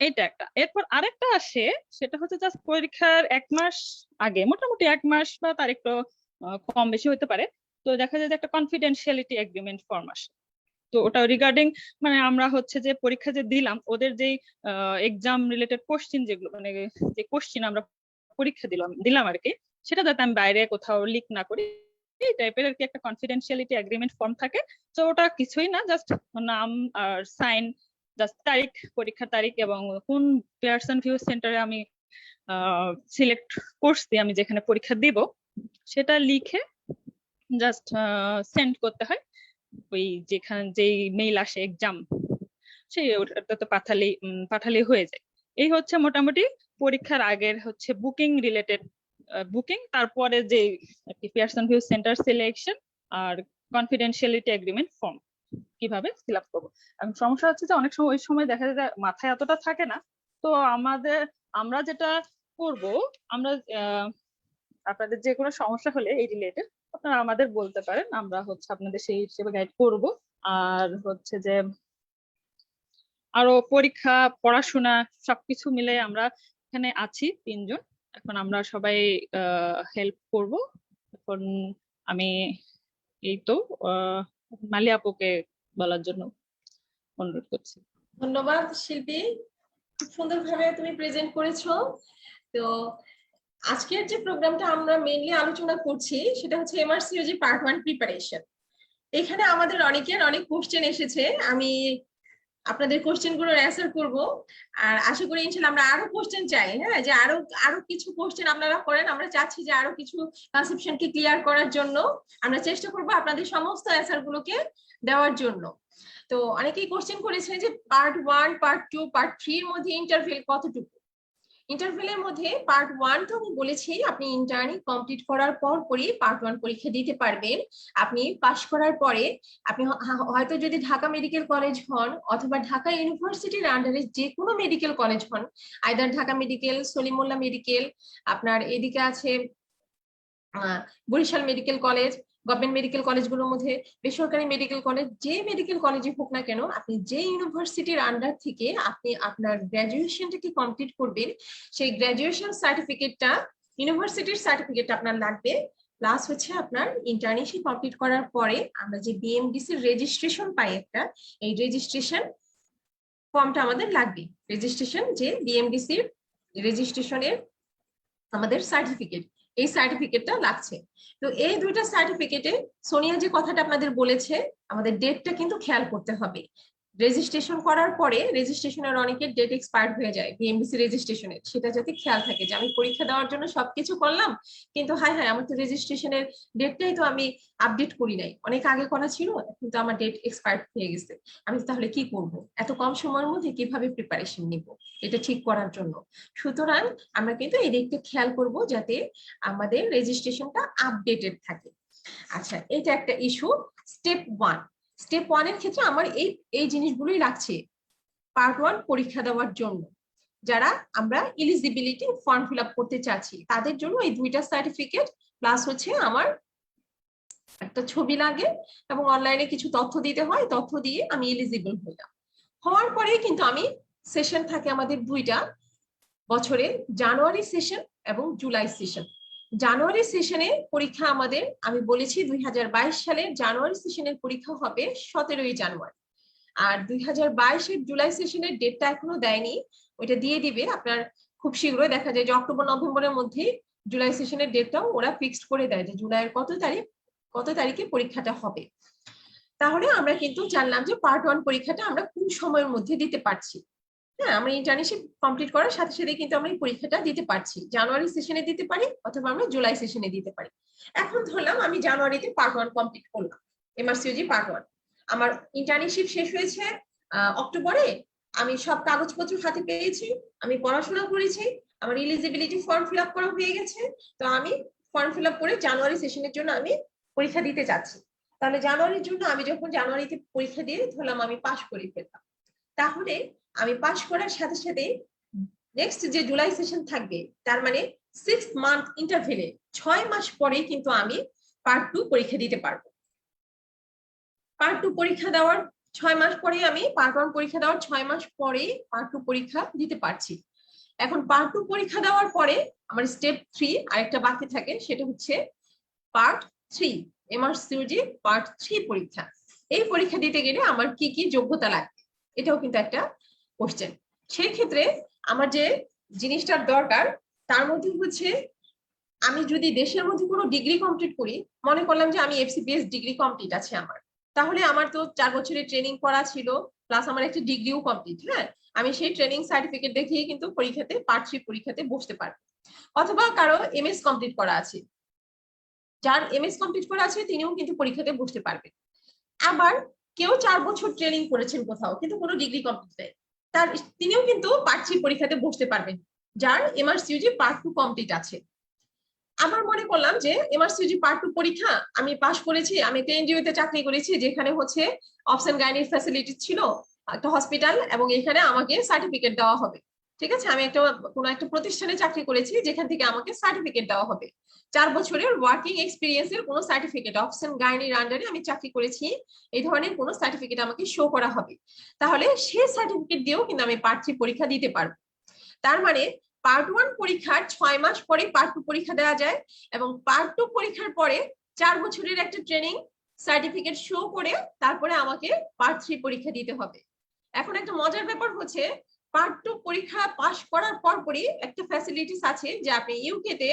এইটা একটা। এরপর আরেকটা আসে, সেটা হচ্ছে জাস্ট পরীক্ষার 1 মাস আগে, মোটামুটি 1 মাস বা তার একটু কম বেশি হতে পারে। তো দেখা যায় যে একটা কনফিডেন্সিয়ালিটি এগ্রিমেন্ট ফর্ম আসে। তো ওটা রিগার্ডিং মানে আমরা হচ্ছে যে পরীক্ষা যে দিলাম ওদের যেই এক্সাম রিলেটেড কোশ্চিন যেগুলো মানে যে কোশ্চিন আমরা পরীক্ষা দিলাম আর কি, সেটা যাতে আমি বাইরে কোথাও লিক না করি এই টাইপের আর কি একটা কনফিডেন্সিয়ালিটি এগ্রিমেন্ট ফর্ম থাকে। তো ওটা কিছুই না, জাস্ট নাম আর সাইন, জাস্ট তারিখ, পরীক্ষার তারিখ এবং কোন পিয়ারসন ভিউ সেন্টারে আমি সিলেক্ট করছি আমি যেখানে পরীক্ষা দিব সেটা লিখে জাস্ট সেন্ড করতে হয় ওই যেখানে যেই মেইল আসে এক্সাম সেই ওটাতে পাঠালেই হয়ে যায়। এই হচ্ছে মোটামুটি পরীক্ষার আগের হচ্ছে বুকিং রিলেটেড বুকিং, তারপরে যে পিয়ারসন ভিউ সেন্টার সিলেকশন আর কনফিডেন্সিয়ালিটি এগ্রিমেন্ট ফর্ম কিভাবে ফিল আপ করবো। এখন সমস্যা হচ্ছে যে অনেক সময় ওই সময় দেখা যায় মাথায় এতটা থাকে না। তো আমরা যেটা করব, আমরা আপনাদের যে কোনো সমস্যা হলে এই রিলেটেড আপনারা আমাদের বলতে পারেন, আমরা হচ্ছে আপনাদের সেই হিসেবে গাইড করব। আর হচ্ছে যে আরো পরীক্ষা পড়াশোনা সবকিছু মিলে আমরা এখানে আছি 3 জন। এখন আমরা সবাই হেল্প করব। এখন আমি এই তো মালি আপুকে বলার জন্য অনুরোধ করছি।
ধন্যবাদ শিল্পী, খুব সুন্দরভাবে তুমি প্রেজেন্ট করেছো। তো আজকের যে প্রোগ্রামটা আমরা মেইনলি আলোচনা করছি সেটা হচ্ছে এমআরসিওজি পার্ট 1 প্রিপারেশন। এখানে আমাদের অনেক কোশ্চেন এসেছে, আমি আপনাদের কোশ্চেন গুলোর অ্যান্সার করব। আর আশা করি ইনশাআল্লাহ আমরা আরো কোশ্চেন চাই, হ্যাঁ, যে আরো কিছু কোশ্চেন আপনারা করেন। আমরা চাচ্ছি যে আরো কিছু কনসেপশনকে ক্লিয়ার করার জন্য আমরা চেষ্টা করব আপনাদের সমস্ত অ্যান্সার গুলোকে দেওয়ার জন্য। তো অনেকেই কোশ্চেন করেছে যে পার্ট 1, পার্ট 2, পার্ট 3 এর মধ্যে ইন্টারভেল কতটুকু। ইন্টারভেলের মধ্যে পার্ট 1 তো আমি বলেছি আপনি ইন্টার্নি কমপ্লিট করার পরই পার্ট 1 পরীক্ষা দিতে পারবেন। আপনি পাশ করার পরে আপনি হয়তো যদি ঢাকা মেডিকেল কলেজ হন অথবা ঢাকা ইউনিভার্সিটির আন্ডারে যে কোনো মেডিকেল কলেজ হন, either Dhaka medical, Salimullah medical, আপনার এদিকে আছে Barishal medical college, government medical কলেজগুলোর মধ্যে বেসরকারি মেডিকেল কলেজ, যে মেডিকেল কলেজে হোক না কেন, আপনি যে ইউনিভার্সিটির আন্ডার থেকে আপনি আপনার গ্রাজুয়েশনটাকে কমপ্লিট করবেন, সেই গ্রাজুয়েশন সার্টিফিকেটটা, ইউনিভার্সিটির সার্টিফিকেট আপনার লাগবে। প্লাস হচ্ছে আপনার ইন্টার্নশিপ কমপ্লিট করার পরে আমরা যে বিএমডিসি রেজিস্ট্রেশন পাই একটা, এই রেজিস্ট্রেশন ফর্মটা আমাদের লাগবে। রেজিস্ট্রেশন যে বিএমডিসির রেজিস্ট্রেশনের আমাদের সার্টিফিকেট, এই সার্টিফিকেটটা লাগছে। তো এই দুইটা সার্টিফিকেটে সোনিয়া যে কথাটা আপনাদের বলেছে, আমাদের ডেটটা কিন্তু খেয়াল করতে হবে। রেজিস্ট্রেশন করার পরে রেজিস্ট্রেশনের অনেকের ডেট এক্সপায়ার্ড হয়ে যায় বিএমডিসি রেজিস্ট্রেশনের, সেটা যাতে খেয়াল থাকে যে আমি পরীক্ষা দেওয়ার জন্য সবকিছু করলাম কিন্তু হায় আমার তো রেজিস্ট্রেশনের ডেটটাই তো আমি আপডেট করি নাই, অনেক আগে করা ছিল কিন্তু আমার ডেট এক্সপায়ার্ড হয়ে গেছে, আমি তাহলে কি করব, এত কম সময়ের মধ্যে কিভাবে প্রিপারেশন নিব এটা ঠিক করার জন্য। সুতরাং আমরা কিন্তু এই দিকটা খেয়াল করব যাতে আমাদের রেজিস্ট্রেশনটা আপডেটেড থাকে। আচ্ছা, এটা একটা ইস্যু। স্টেপ 1 এর ক্ষেত্রে আমার এই জিনিসগুলোই লাগছে পার্ট 1 পরীক্ষা দেওয়ার জন্য। যারা আমরা এলিজিবিলিটি ফর্ম ফিল আপ করতে চাচ্ছি তাদের জন্য এই দুইটা সার্টিফিকেট প্লাস হচ্ছে আমার একটা ছবি লাগে এবং অনলাইনে কিছু তথ্য দিতে হয়, তথ্য দিয়ে আমি এলিজিবল হইলাম। হওয়ার পরে কিন্তু আমি সেশন থাকে আমাদের দুইটা বছরে, জানুয়ারি সেশন এবং জুলাই সেশন। জানুয়ারি সেশনে পরীক্ষা আমাদের, আমি বলেছি 2022 সালের জানুয়ারি সেশনের পরীক্ষা হবে 17ই জানুয়ারি। আর 2022-এর জুলাই সেশনের ডেটটা এখনো দেয়নি, ওইটা দিয়ে দিবে আপনার খুব শীঘ্রই। দেখা যায় যে অক্টোবর নভেম্বরের মধ্যে জুলাই সেশনের ডেটটাও ওরা ফিক্সড করে দেয় যে জুলাইয়ের কত তারিখে পরীক্ষাটা হবে। তাহলে আমরা কিন্তু জানলাম যে পার্ট 1 পরীক্ষাটা আমরা কোন সময়ের মধ্যে দিতে পারছি। হ্যাঁ, আমরা ইন্টার্নশিপ কমপ্লিট করার সাথে সাথে কিন্তু আমরা এই পরীক্ষাটা দিতে পারছি, জানুয়ারি সেশনে দিতে পারি অথবা আমরা জুলাই সেশনে দিতে পারি। এখন ধরলাম আমি জানুয়ারিতে পার্ট 1 কমপ্লিট করলাম, এমআরসিওজি পার্ট 1, আমার ইন্টার্নশিপ শেষ হয়েছে অক্টোবরে, আমি সব কাগজপত্র হাতে পেয়েছি, আমি পড়াশোনা করেছি, আমার এলিজিবিলিটি ফর্ম ফিল আপ করা হয়ে গেছে। তো আমি ফর্ম ফিল আপ করে জানুয়ারি সেশনের জন্য আমি পরীক্ষা দিতে যাচ্ছি। তাহলে জানুয়ারির জন্য আমি যখন জানুয়ারিতে পরীক্ষা দিয়ে ধরলাম আমি পাশ করে ফেললাম, তাহলে আমি পাশ করার সাথে সাথে নেক্সট যে জুলাই সেশন থাকবে, তার মানে 6 মান্থ ইন্টারভেলে 6 মাস পরে কিন্তু আমি পার্ট 2 পরীক্ষা দিতে পারবো। পার্ট 2 পরীক্ষা দেওয়ার 6 মাস পরে আমি পার্ট 1 পরীক্ষা দেওয়ার 6 মাস পরে পার্ট 2 পরীক্ষা দিতে পারছি। এখন পার্ট 2 পরীক্ষা দেওয়ার পরে আমার স্টেপ 3 আরেকটা বাকি থাকে, সেটা হচ্ছে পার্ট 3 এমআরসিইউজি পার্ট 3 পরীক্ষা। এই পরীক্ষা দিতে গেলে আমার কি কি যোগ্যতা লাগবে, এটাও কিন্তু একটা কোশ্চেন। সেই ক্ষেত্রে আমার যে জিনিসটার দরকার তার মধ্যে হচ্ছে আমি যদি দেশের মধ্যে কোনো ডিগ্রি কমপ্লিট করি, মনে করলাম যে আমি এফসিপিএস ডিগ্রি কমপ্লিট আছে আমার, তাহলে আমার তো 4 বছরের ট্রেনিং করা ছিল, প্লাস আমার একটা ডিগ্রিও কমপ্লিট। হ্যাঁ, আমি সেই ট্রেনিং সার্টিফিকেট দেখিয়ে কিন্তু পরীক্ষাতে পার্ট 3 পরীক্ষাতে বসতে পারবো। অথবা কারো এমএস কমপ্লিট করা আছে, যার এমএস কমপ্লিট করা আছে তিনিও কিন্তু পরীক্ষাতে বসতে পারবেন। আবার কেউ 4 বছর ট্রেনিং করেছেন কোথাও কিন্তু কোনো ডিগ্রি কমপ্লিট নেই, তিনিও কিন্তু পার্ট 3 পরীক্ষাতে বসতে পারবেন, যার এমআরসিইউজি পার্ট 2 কমপ্লিট আছে। আবার মনে করলাম যে এমআরসিইউজি পার্ট 2 পরীক্ষা আমি পাশ করেছি, আমি একটা এনজিওতে চাকরি করেছি যেখানে হচ্ছে অপশন গাইনির ফ্যাসিলিটি ছিল, একটা হসপিটাল, এবং এখানে আমাকে সার্টিফিকেট দেওয়া হবে। ঠিক আছে, আমি কোনো একটা প্রতিষ্ঠানে চাকরি করেছি যেখান থেকে আমাকে সার্টিফিকেট দেওয়া হবে, 4 বছরের ওয়ার্কিং এক্সপিরিয়েন্সের কোনো সার্টিফিকেট, অপশন গাইনির আন্ডারে আমি চাকরি করেছি, এই ধরনের কোনো সার্টিফিকেট আমাকে শো করা হবে। তাহলে সেই সার্টিফিকেট দিয়েও কিন্তু আমি পার্ট 3 পরীক্ষা দিতে পারবো। তার মানে পার্ট 1 পরীক্ষার 6 মাস পরে পার্ট 2 পরীক্ষা দেওয়া যায়, এবং পার্ট 2 পরীক্ষার পরে 4 বছরের একটা ট্রেনিং সার্টিফিকেট শো করে তারপরে আমাকে পার্ট 3 পরীক্ষা দিতে হবে। এখন একটা মজার ব্যাপার হচ্ছে পার্ট 2 পরীক্ষা পাশ করার পরই একটা ফ্যাসিলিটিস আছে যে আপনি ইউকে তে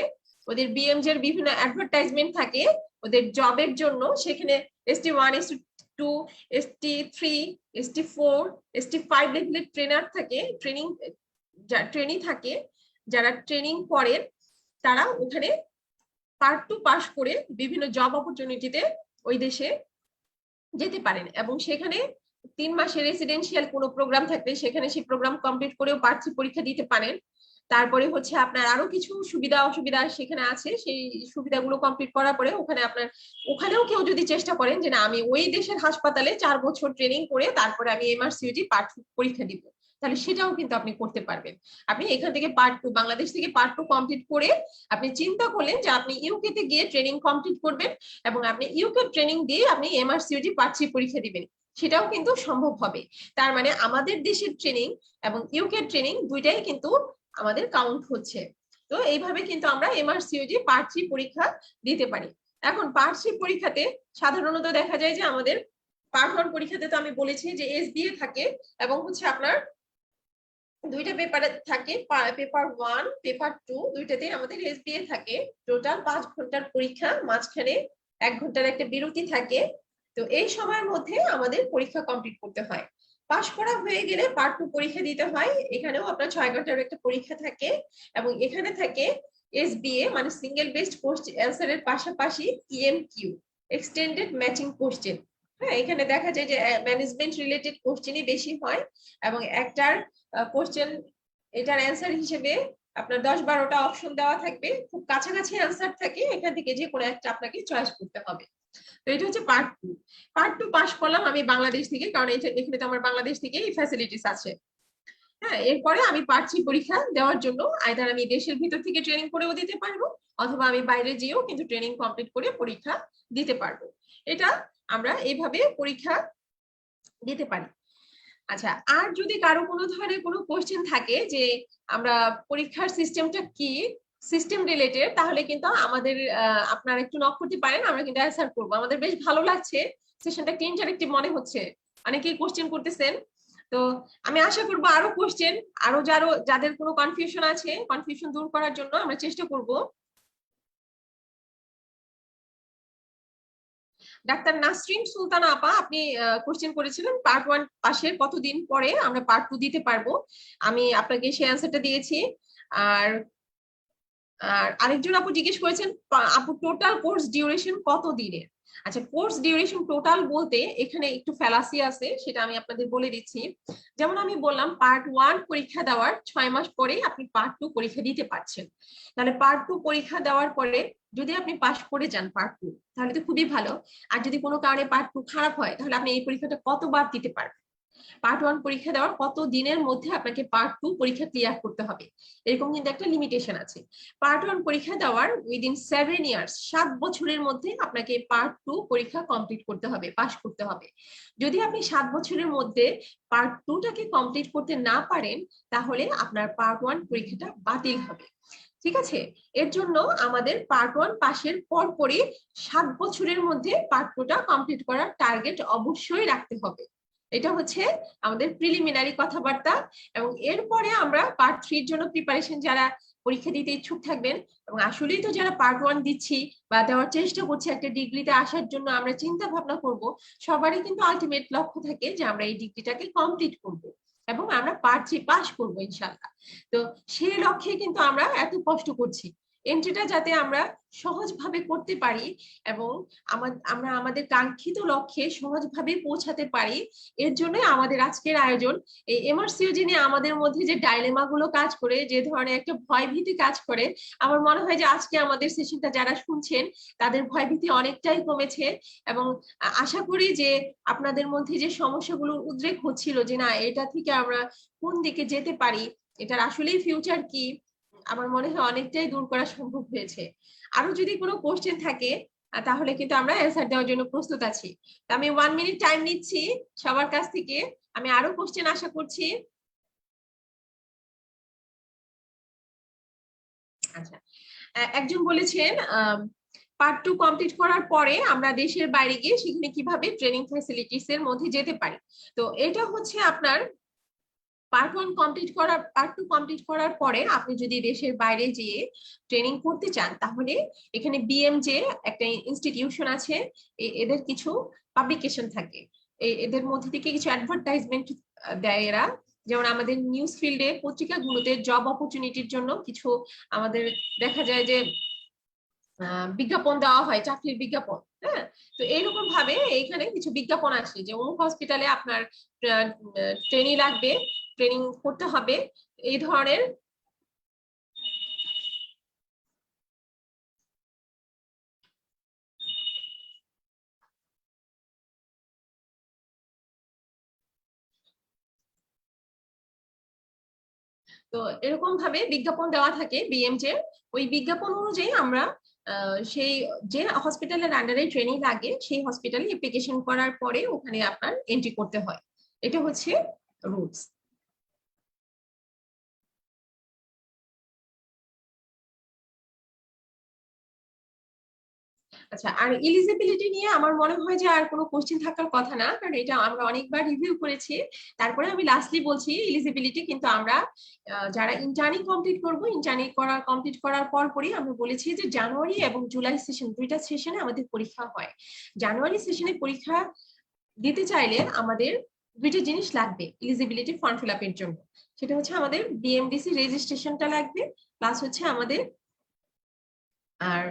ওদের বিএমজি এর বিভিন্ন অ্যাডভার্টাইজমেন্ট থাকে ওদের জবের জন্য, সেখানে ST1 ST2 ST3 ST4 ST5 লেভেলের ট্রেনার থাকে, ট্রেনিং থাকে, যারা ট্রেনিং করেন তারা ওখানে পার্ট 2 পাস করে বিভিন্ন জব অপরচুনিটিতে ওই দেশে যেতে পারেন, এবং সেখানে 3 মাসের রেসিডেন্সিয়াল কোনো প্রোগ্রাম থাকলে সেখানে সেই প্রোগ্রাম কমপ্লিট করেও পার্ট 3 পরীক্ষা দিতে পারেন। তারপরে হচ্ছে আপনার আরো কিছু সুবিধা অসুবিধা সেখানে আছে, সেই সুবিধাগুলো কমপ্লিট করার পরে ওখানেও কেউ যদি চেষ্টা করেন যে না আমি ওই দেশের হাসপাতালে 4 বছর ট্রেনিং করে তারপরে আমি এমআরসিইউজি পার্ট 2 পরীক্ষা দিব, তাহলে সেটাও কিন্তু আপনি করতে পারবেন। আপনি এখান থেকে পার্ট 2 বাংলাদেশ থেকে পার্ট 2 কমপ্লিট করে আপনি চিন্তা করলেন যে আপনি ইউকে তে গিয়ে ট্রেনিং কমপ্লিট করবেন এবং আপনি ইউকে ট্রেনিং দিয়ে আপনি এমআরসিইউজি পার্ট 3 পরীক্ষা দিবেন, সেটাও কিন্তু সম্ভব হবে। তার মানে আমাদের দেশের ট্রেনিং এবং ইউকে ট্রেনিং দুইটাই কিন্তু আমাদের কাউন্ট হচ্ছে। তো এইভাবে কিন্তু আমরা এমআরসিইউজি পার্ট 3 পরীক্ষা দিতে পারি। এখন পার্ট 3 পরীক্ষাতে সাধারণত দেখা যায় যে আমাদের পার্ট 1 পরীক্ষাতে তো আমি বলেছি যে এসবিএ থাকে, এবং হচ্ছে আপনার দুইটা পেপারে থাকে, পেপার 1 পেপার 2 দুইটাতে আমাদের এসবিএ থাকে। টোটাল 5 ঘন্টার পরীক্ষা, মাঝখানে 1 ঘন্টার একটা বিরতি থাকে। তো এই সময়ের মধ্যে আমাদের পরীক্ষা কমপ্লিট করতে হয়। পাশ করা হয়ে গেলে পার্ট 2 পরীক্ষা দিতে হয়, এখানেও আপনার 6 ঘন্টার একটা পরীক্ষা থাকে, এবং এখানে থাকে এসবিএ মানে সিঙ্গেল বেসড কোশ্চেন অ্যানসারের পাশাপাশি পিএমকিউ এক্সটেন্ডেড ম্যাচিং কোশ্চেন। হ্যাঁ, এখানে দেখা যায় যে ম্যানেজমেন্ট রিলেটেড কোশ্চেনই বেশি হয়, এবং একটার কোশ্চেন এটার অ্যান্সার হিসেবে আপনার 10-12টা অপশন দেওয়া থাকবে, খুব কাছাকাছি অ্যান্সার থাকে, এখান থেকে যে কোনো একটা আপনাকে চয়েস করতে হবে। তো এটা হচ্ছে পার্ট 2। পার্ট 2 পাস করলাম আমি বাংলাদেশ থেকে, কারণ এখানে তো আমার বাংলাদেশ থেকে এই ফ্যাসিলিটিস আছে। হ্যাঁ, এরপরে আমি পার্ট 3 পরীক্ষা দেওয়ার জন্য আইদার আমি দেশের ভিতর থেকে ট্রেনিং করেও দিতে পারবো, অথবা আমি বাইরে গিয়েও কিন্তু ট্রেনিং কমপ্লিট করে পরীক্ষা দিতে পারবো। এটা আমরা এইভাবে পরীক্ষা দিতে পারি। আচ্ছা, আর যদি কারো কোনো ধরনের কোনো কোশ্চেন থাকে যে আমরা পরীক্ষার সিস্টেমটা কি, সিস্টেম রিলেটেড, তাহলে কিন্তু আমাদের আপনারা একটু নক করতে পারেন, আমরা কিন্তু অ্যানসার করব। আমাদের বেশ ভালো লাগছে, সেশনটা একটু ইন্টারেক্টিভ মনে হচ্ছে, অনেকেই কোশ্চেন করতেছেন। তো আমি আশা করব আরো কোশ্চেন, আরো যাদের কোনো কনফিউশন আছে, কনফিউশন দূর করার জন্য আমরা চেষ্টা করব। ডাক্তার নাসরিন সুলতানা আপা, আপনি কোশ্চেন করেছিলেন পার্ট 1 পাশের কতদিন পরে আমরা পার্ট 2 দিতে পারবো, আমি আপনাকে সেই অ্যানসারটা দিয়েছি। আর আরেকজন আপু জিজ্ঞেস করেছেন আপু টোটাল কোর্স ডিউরেশন কত দিনের। আচ্ছা, কোর্স ডিউরেশন টোটাল বলতে এখানে একটু ফ্যালাসি আছে, সেটা আমি আপনাদের বলে দিচ্ছি। যেমন আমি বললাম পার্ট 1 পরীক্ষা দেওয়ার 6 মাস পরে আপনি পার্ট 2 পরীক্ষা দিতে পারছেন, তাহলে পার্ট 2 পরীক্ষা দেওয়ার পরে যদি আপনি পাস করে যান পার্ট 2 তাহলে তো খুবই ভালো। আর যদি কোনো কারণে পার্ট 2 খারাপ হয় তাহলে আপনি এই পরীক্ষাটা কতবার দিতে পারবেন। পার্ট 1 পরীক্ষা দেওয়ার কত দিনের মধ্যে আপনাকে পার্ট 2 পরীক্ষা ক্লিয়ার করতে হবে, এরকম কিন্তু একটা লিমিটেশন আছে। পার্ট 1 পরীক্ষা দেওয়ার উইদিন 7 ইয়ার্স, 7 বছরের মধ্যে আপনাকে পার্ট 2 পরীক্ষা কমপ্লিট করতে হবে, পাস করতে হবে। যদি আপনি 7 বছরের মধ্যে পার্ট 2টাকে কমপ্লিট করতে না পারেন, তাহলে আপনার পার্ট 1 পরীক্ষাটা বাতিল হবে। ঠিক আছে, এর জন্য আমাদের পার্ট 1 পাশের পরপরই 7 বছরের মধ্যে পার্ট 2টা কমপ্লিট করার টার্গেট অবশ্যই রাখতে হবে। এটা হচ্ছে আমাদের প্রিলিমিনারি কথাবার্তা। এবং এরপরে আমরা পার্ট 3 এর জন্য প্রিপারেশন, যারা পরীক্ষা দিতে ইচ্ছুক থাকবেন এবং আসলেই তো যারা পার্ট 1 দিচ্ছি বা দেওয়ার চেষ্টা করছি একটা ডিগ্রিতে আসার জন্য, আমরা চিন্তা ভাবনা করব, সবারই কিন্তু আলটিমেট লক্ষ্য থাকে যে আমরা এই ডিগ্রিটাকে কমপ্লিট করব এবং আমরা পার্ট 3 পাস করবো ইনশাআল্লাহ। তো সেই লক্ষ্যে কিন্তু আমরা এত কষ্ট করছি, এন্ট্রিটা যাতে আমরা সহজভাবে করতে পারি এবং আমরা আমাদের কাঙ্ক্ষিত লক্ষ্যে সহজভাবে পৌঁছাতে পারি, এর জন্য আমাদের আজকের আয়োজন। এই এমআরসিওজি নিয়ে আমাদের মধ্যে যে ডাইলেমা গুলো কাজ করে, যে ধরনের একটা ভয় ভীতি কাজ করে, আমার মনে হয় যে আজকে আমাদের সেশনটা যারা শুনছেন তাদের ভয় ভীতি অনেকটাই কমেছে। এবং আশা করি যে আপনাদের মধ্যে যে সমস্যাগুলোর উদ্রেক হচ্ছিল যে না এটা থেকে আমরা কোন দিকে যেতে পারি, এটার আসলেই ফিউচার কি, আমার মনে হয় অনেকটাই দূর করা সম্ভব হয়েছে। আরো যদি কোনো কোশ্চেন থাকে তাহলে কিন্তু আমরা অ্যান্সার দেওয়ার জন্য প্রস্তুত আছি। আমি 1 মিনিট টাইম নিচ্ছি সবার কাছ থেকে, আমি আরো কোশ্চেন আশা করছি। আচ্ছা, একজন বলেছেন পার্ট 2 কমপ্লিট করার পরে আমরা দেশের বাইরে গিয়ে সেখানে কিভাবে ট্রেনিং ফ্যাসিলিটিস এর মধ্যে যেতে পারি। তো এটা হচ্ছে আপনার পার্ট 1 কমপ্লিট করার, পার্ট 2 কমপ্লিট করার পরে আপনি যদি দেশের বাইরে গিয়ে ট্রেনিং করতে চান, তাহলে এখানে বিএমজে একটা ইনস্টিটিউশন আছে, এদের কিছু পাবলিকেশন থাকে, এদের মধ্যে থেকে কিছু অ্যাডভার্টাইজমেন্ট দেয় এরা। যেমন আমাদের নিউজ ফিল্ডে পত্রিকাগুলোতে জব অপরচুনিটির জন্য কিছু আমাদের দেখা যায় যে বিজ্ঞাপন দেওয়া হয়, চাকরির বিজ্ঞাপন। হ্যাঁ, তো এইরকম ভাবে এইখানে কিছু বিজ্ঞাপন আসে যে অমুক হসপিটালে আপনার ট্রেনিং লাগবে, ট্রেনিং করতে হবে, এই ধরনের। তো এরকম ভাবে বিজ্ঞাপন দেওয়া থাকে বিএমজে, ওই বিজ্ঞাপন অনুযায়ী আমরা সেই যে হসপিটালের আন্ডারে ট্রেনিং লাগে সেই হসপিটালে অ্যাপ্লিকেশন করার পরে ওখানে আপনার এন্ট্রি করতে হয়। এটা হচ্ছে রুলস। আচ্ছা, আর এলিজিবিলিটি নিয়ে আমার মনে হয় যে আর কোনো কোশ্চেন থাকার কথা না, কারণ এটা আমরা অনেকবার রিভিউ করেছি। তারপরে আমি লাস্টলি বলছি এলিজিবিলিটি কিন্তু আমরা যারা ইন্টার্নি কমপ্লিট করবো, ইন্টার্নি কমপ্লিট করার পরই আমরা বলেছি যে জানুয়ারি এবং জুলাই সেশন, দুইটা সেশনে আমাদের পরীক্ষা হয়। জানুয়ারি সেশনে পরীক্ষা দিতে চাইলে আমাদের দুইটা জিনিস লাগবে এলিজিবিলিটি ফর্ম ফিল আপের জন্য। সেটা হচ্ছে আমাদের বিএমডিসি রেজিস্ট্রেশনটা লাগবে, প্লাস হচ্ছে আমাদের আর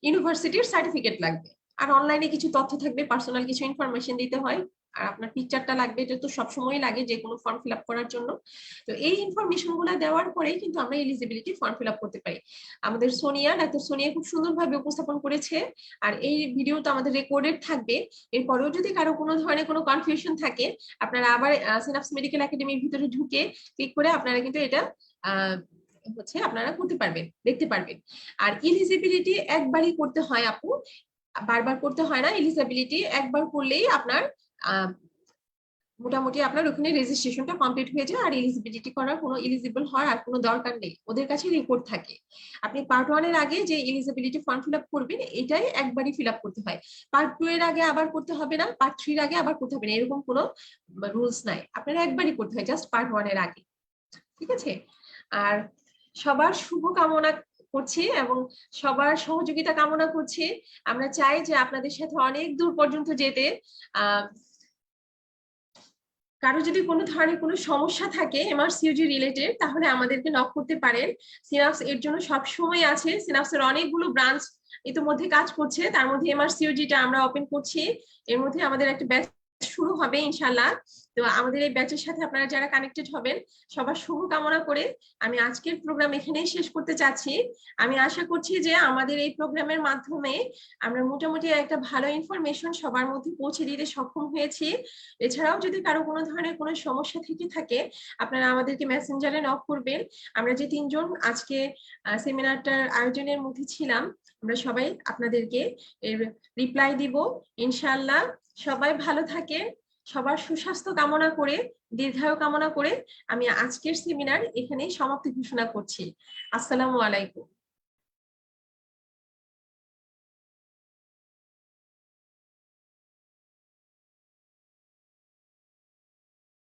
ইউনিভার্সিটির সার্টিফিকেট লাগবে, আর অনলাইনে কিছু তথ্য থাকবে, পার্সোনাল কিছু ইনফরমেশন দিতে হয়, আর আপনার পিকচারটা লাগবে, এটা তো সবসময় লাগে যে কোনো ফর্ম ফিল আপ করার জন্য। তো এই ইনফরমেশন গুলো দেওয়ার পরেই কিন্তু আমরা এলিজিবিলিটি ফর্ম ফিল আপ করতে পারি। আমাদের ডাক্তার সোনিয়া খুব সুন্দরভাবে উপস্থাপন করেছে, আর এই ভিডিওটা আমাদের রেকর্ডেড থাকবে। এরপরেও যদি কারো কোনো ধরনের কোনো কনফিউশন থাকে, আপনারা আবার সিনাপস মেডিকেল একাডেমির ভিতরে ঢুকে ক্লিক করে আপনারা কিন্তু এটা হচ্ছে আপনারা করতে পারবেন, দেখতে পারবেন। আর এলিজিবিলিটি একবারই করতে হয় আপু, বারবার করতে হয় না। এলিজিবিলিটি একবার করলেই আপনার মোটামুটি আপনার ওখানে রেজিস্ট্রেশনটা কমপ্লিট হয়ে যায়, আর এলিজিবিলিটি করার কোনো এলিজিবল হওয়ার আর কোনো দরকার নেই, ওদের কাছে রিপোর্ট থাকে। আপনি পার্ট 1 এর আগে যে এলিজিবিলিটি ফর্ম ফিল আপ করবেন এটাই একবারই ফিল আপ করতে হয়, পার্ট 2 এর আগে আবার করতে হবে না, পার্ট 3 এর আগে আবার করতে হবে না, এরকম কোনো রুলস নাই, আপনারা একবারই করতে হয় জাস্ট পার্ট 1 এর আগে। ঠিক আছে, আর সবার শুভ কামনা করছি এবং সবার সহযোগিতা কামনা করছি। আমরা চাই যে আপনাদের সাথে অনেক দূর পর্যন্ত যেতে। কারো যদি কোনো ধরনের কোনো সমস্যা থাকে এমআরসিওজি রিলেটেড, তাহলে আমাদেরকে নক করতে পারেন। সিনাপস এর জন্য সবসময় আছে, সিনাপসের অনেকগুলো ব্রাঞ্চ ইতিমধ্যে কাজ করছে, তার মধ্যে এমআরসিওজিটা আমরা ওপেন করছি, এর মধ্যে আমাদের একটা ব্যাচ শুরু হবে ইনশাল্লাহ। তো আমাদের এই ব্যাচের সাথে আপনারা যারা কানেক্টেড হবেন সবার শুভ কামনা করে আমি আজকের প্রোগ্রাম এখানেই শেষ করতে চাচ্ছি। আমি আশা করছি যে আমাদের এই প্রোগ্রামের মাধ্যমে আমরা মোটামুটি একটা ভালো ইনফরমেশন সবার মধ্যে পৌঁছে দিতে সক্ষম হয়েছি। এছাড়াও যদি কারো কোনো ধরনের কোনো সমস্যা থেকে থাকে আপনারা আমাদেরকে মেসেঞ্জারে নক করবেন। আমরা যে 3 জন আজকে সেমিনারটার আয়োজনের মধ্যে ছিলাম আমরা সবাই আপনাদেরকে এর রিপ্লাই দিব ইনশাআল্লাহ। সবাই ভালো থাকেন, সবার সুস্বাস্থ্য কামনা করে, দীর্ঘায়ু কামনা করে আমি আজকের সেমিনার এখানেই সমাপ্তি ঘোষণা করছি। আসসালামু আলাইকুম।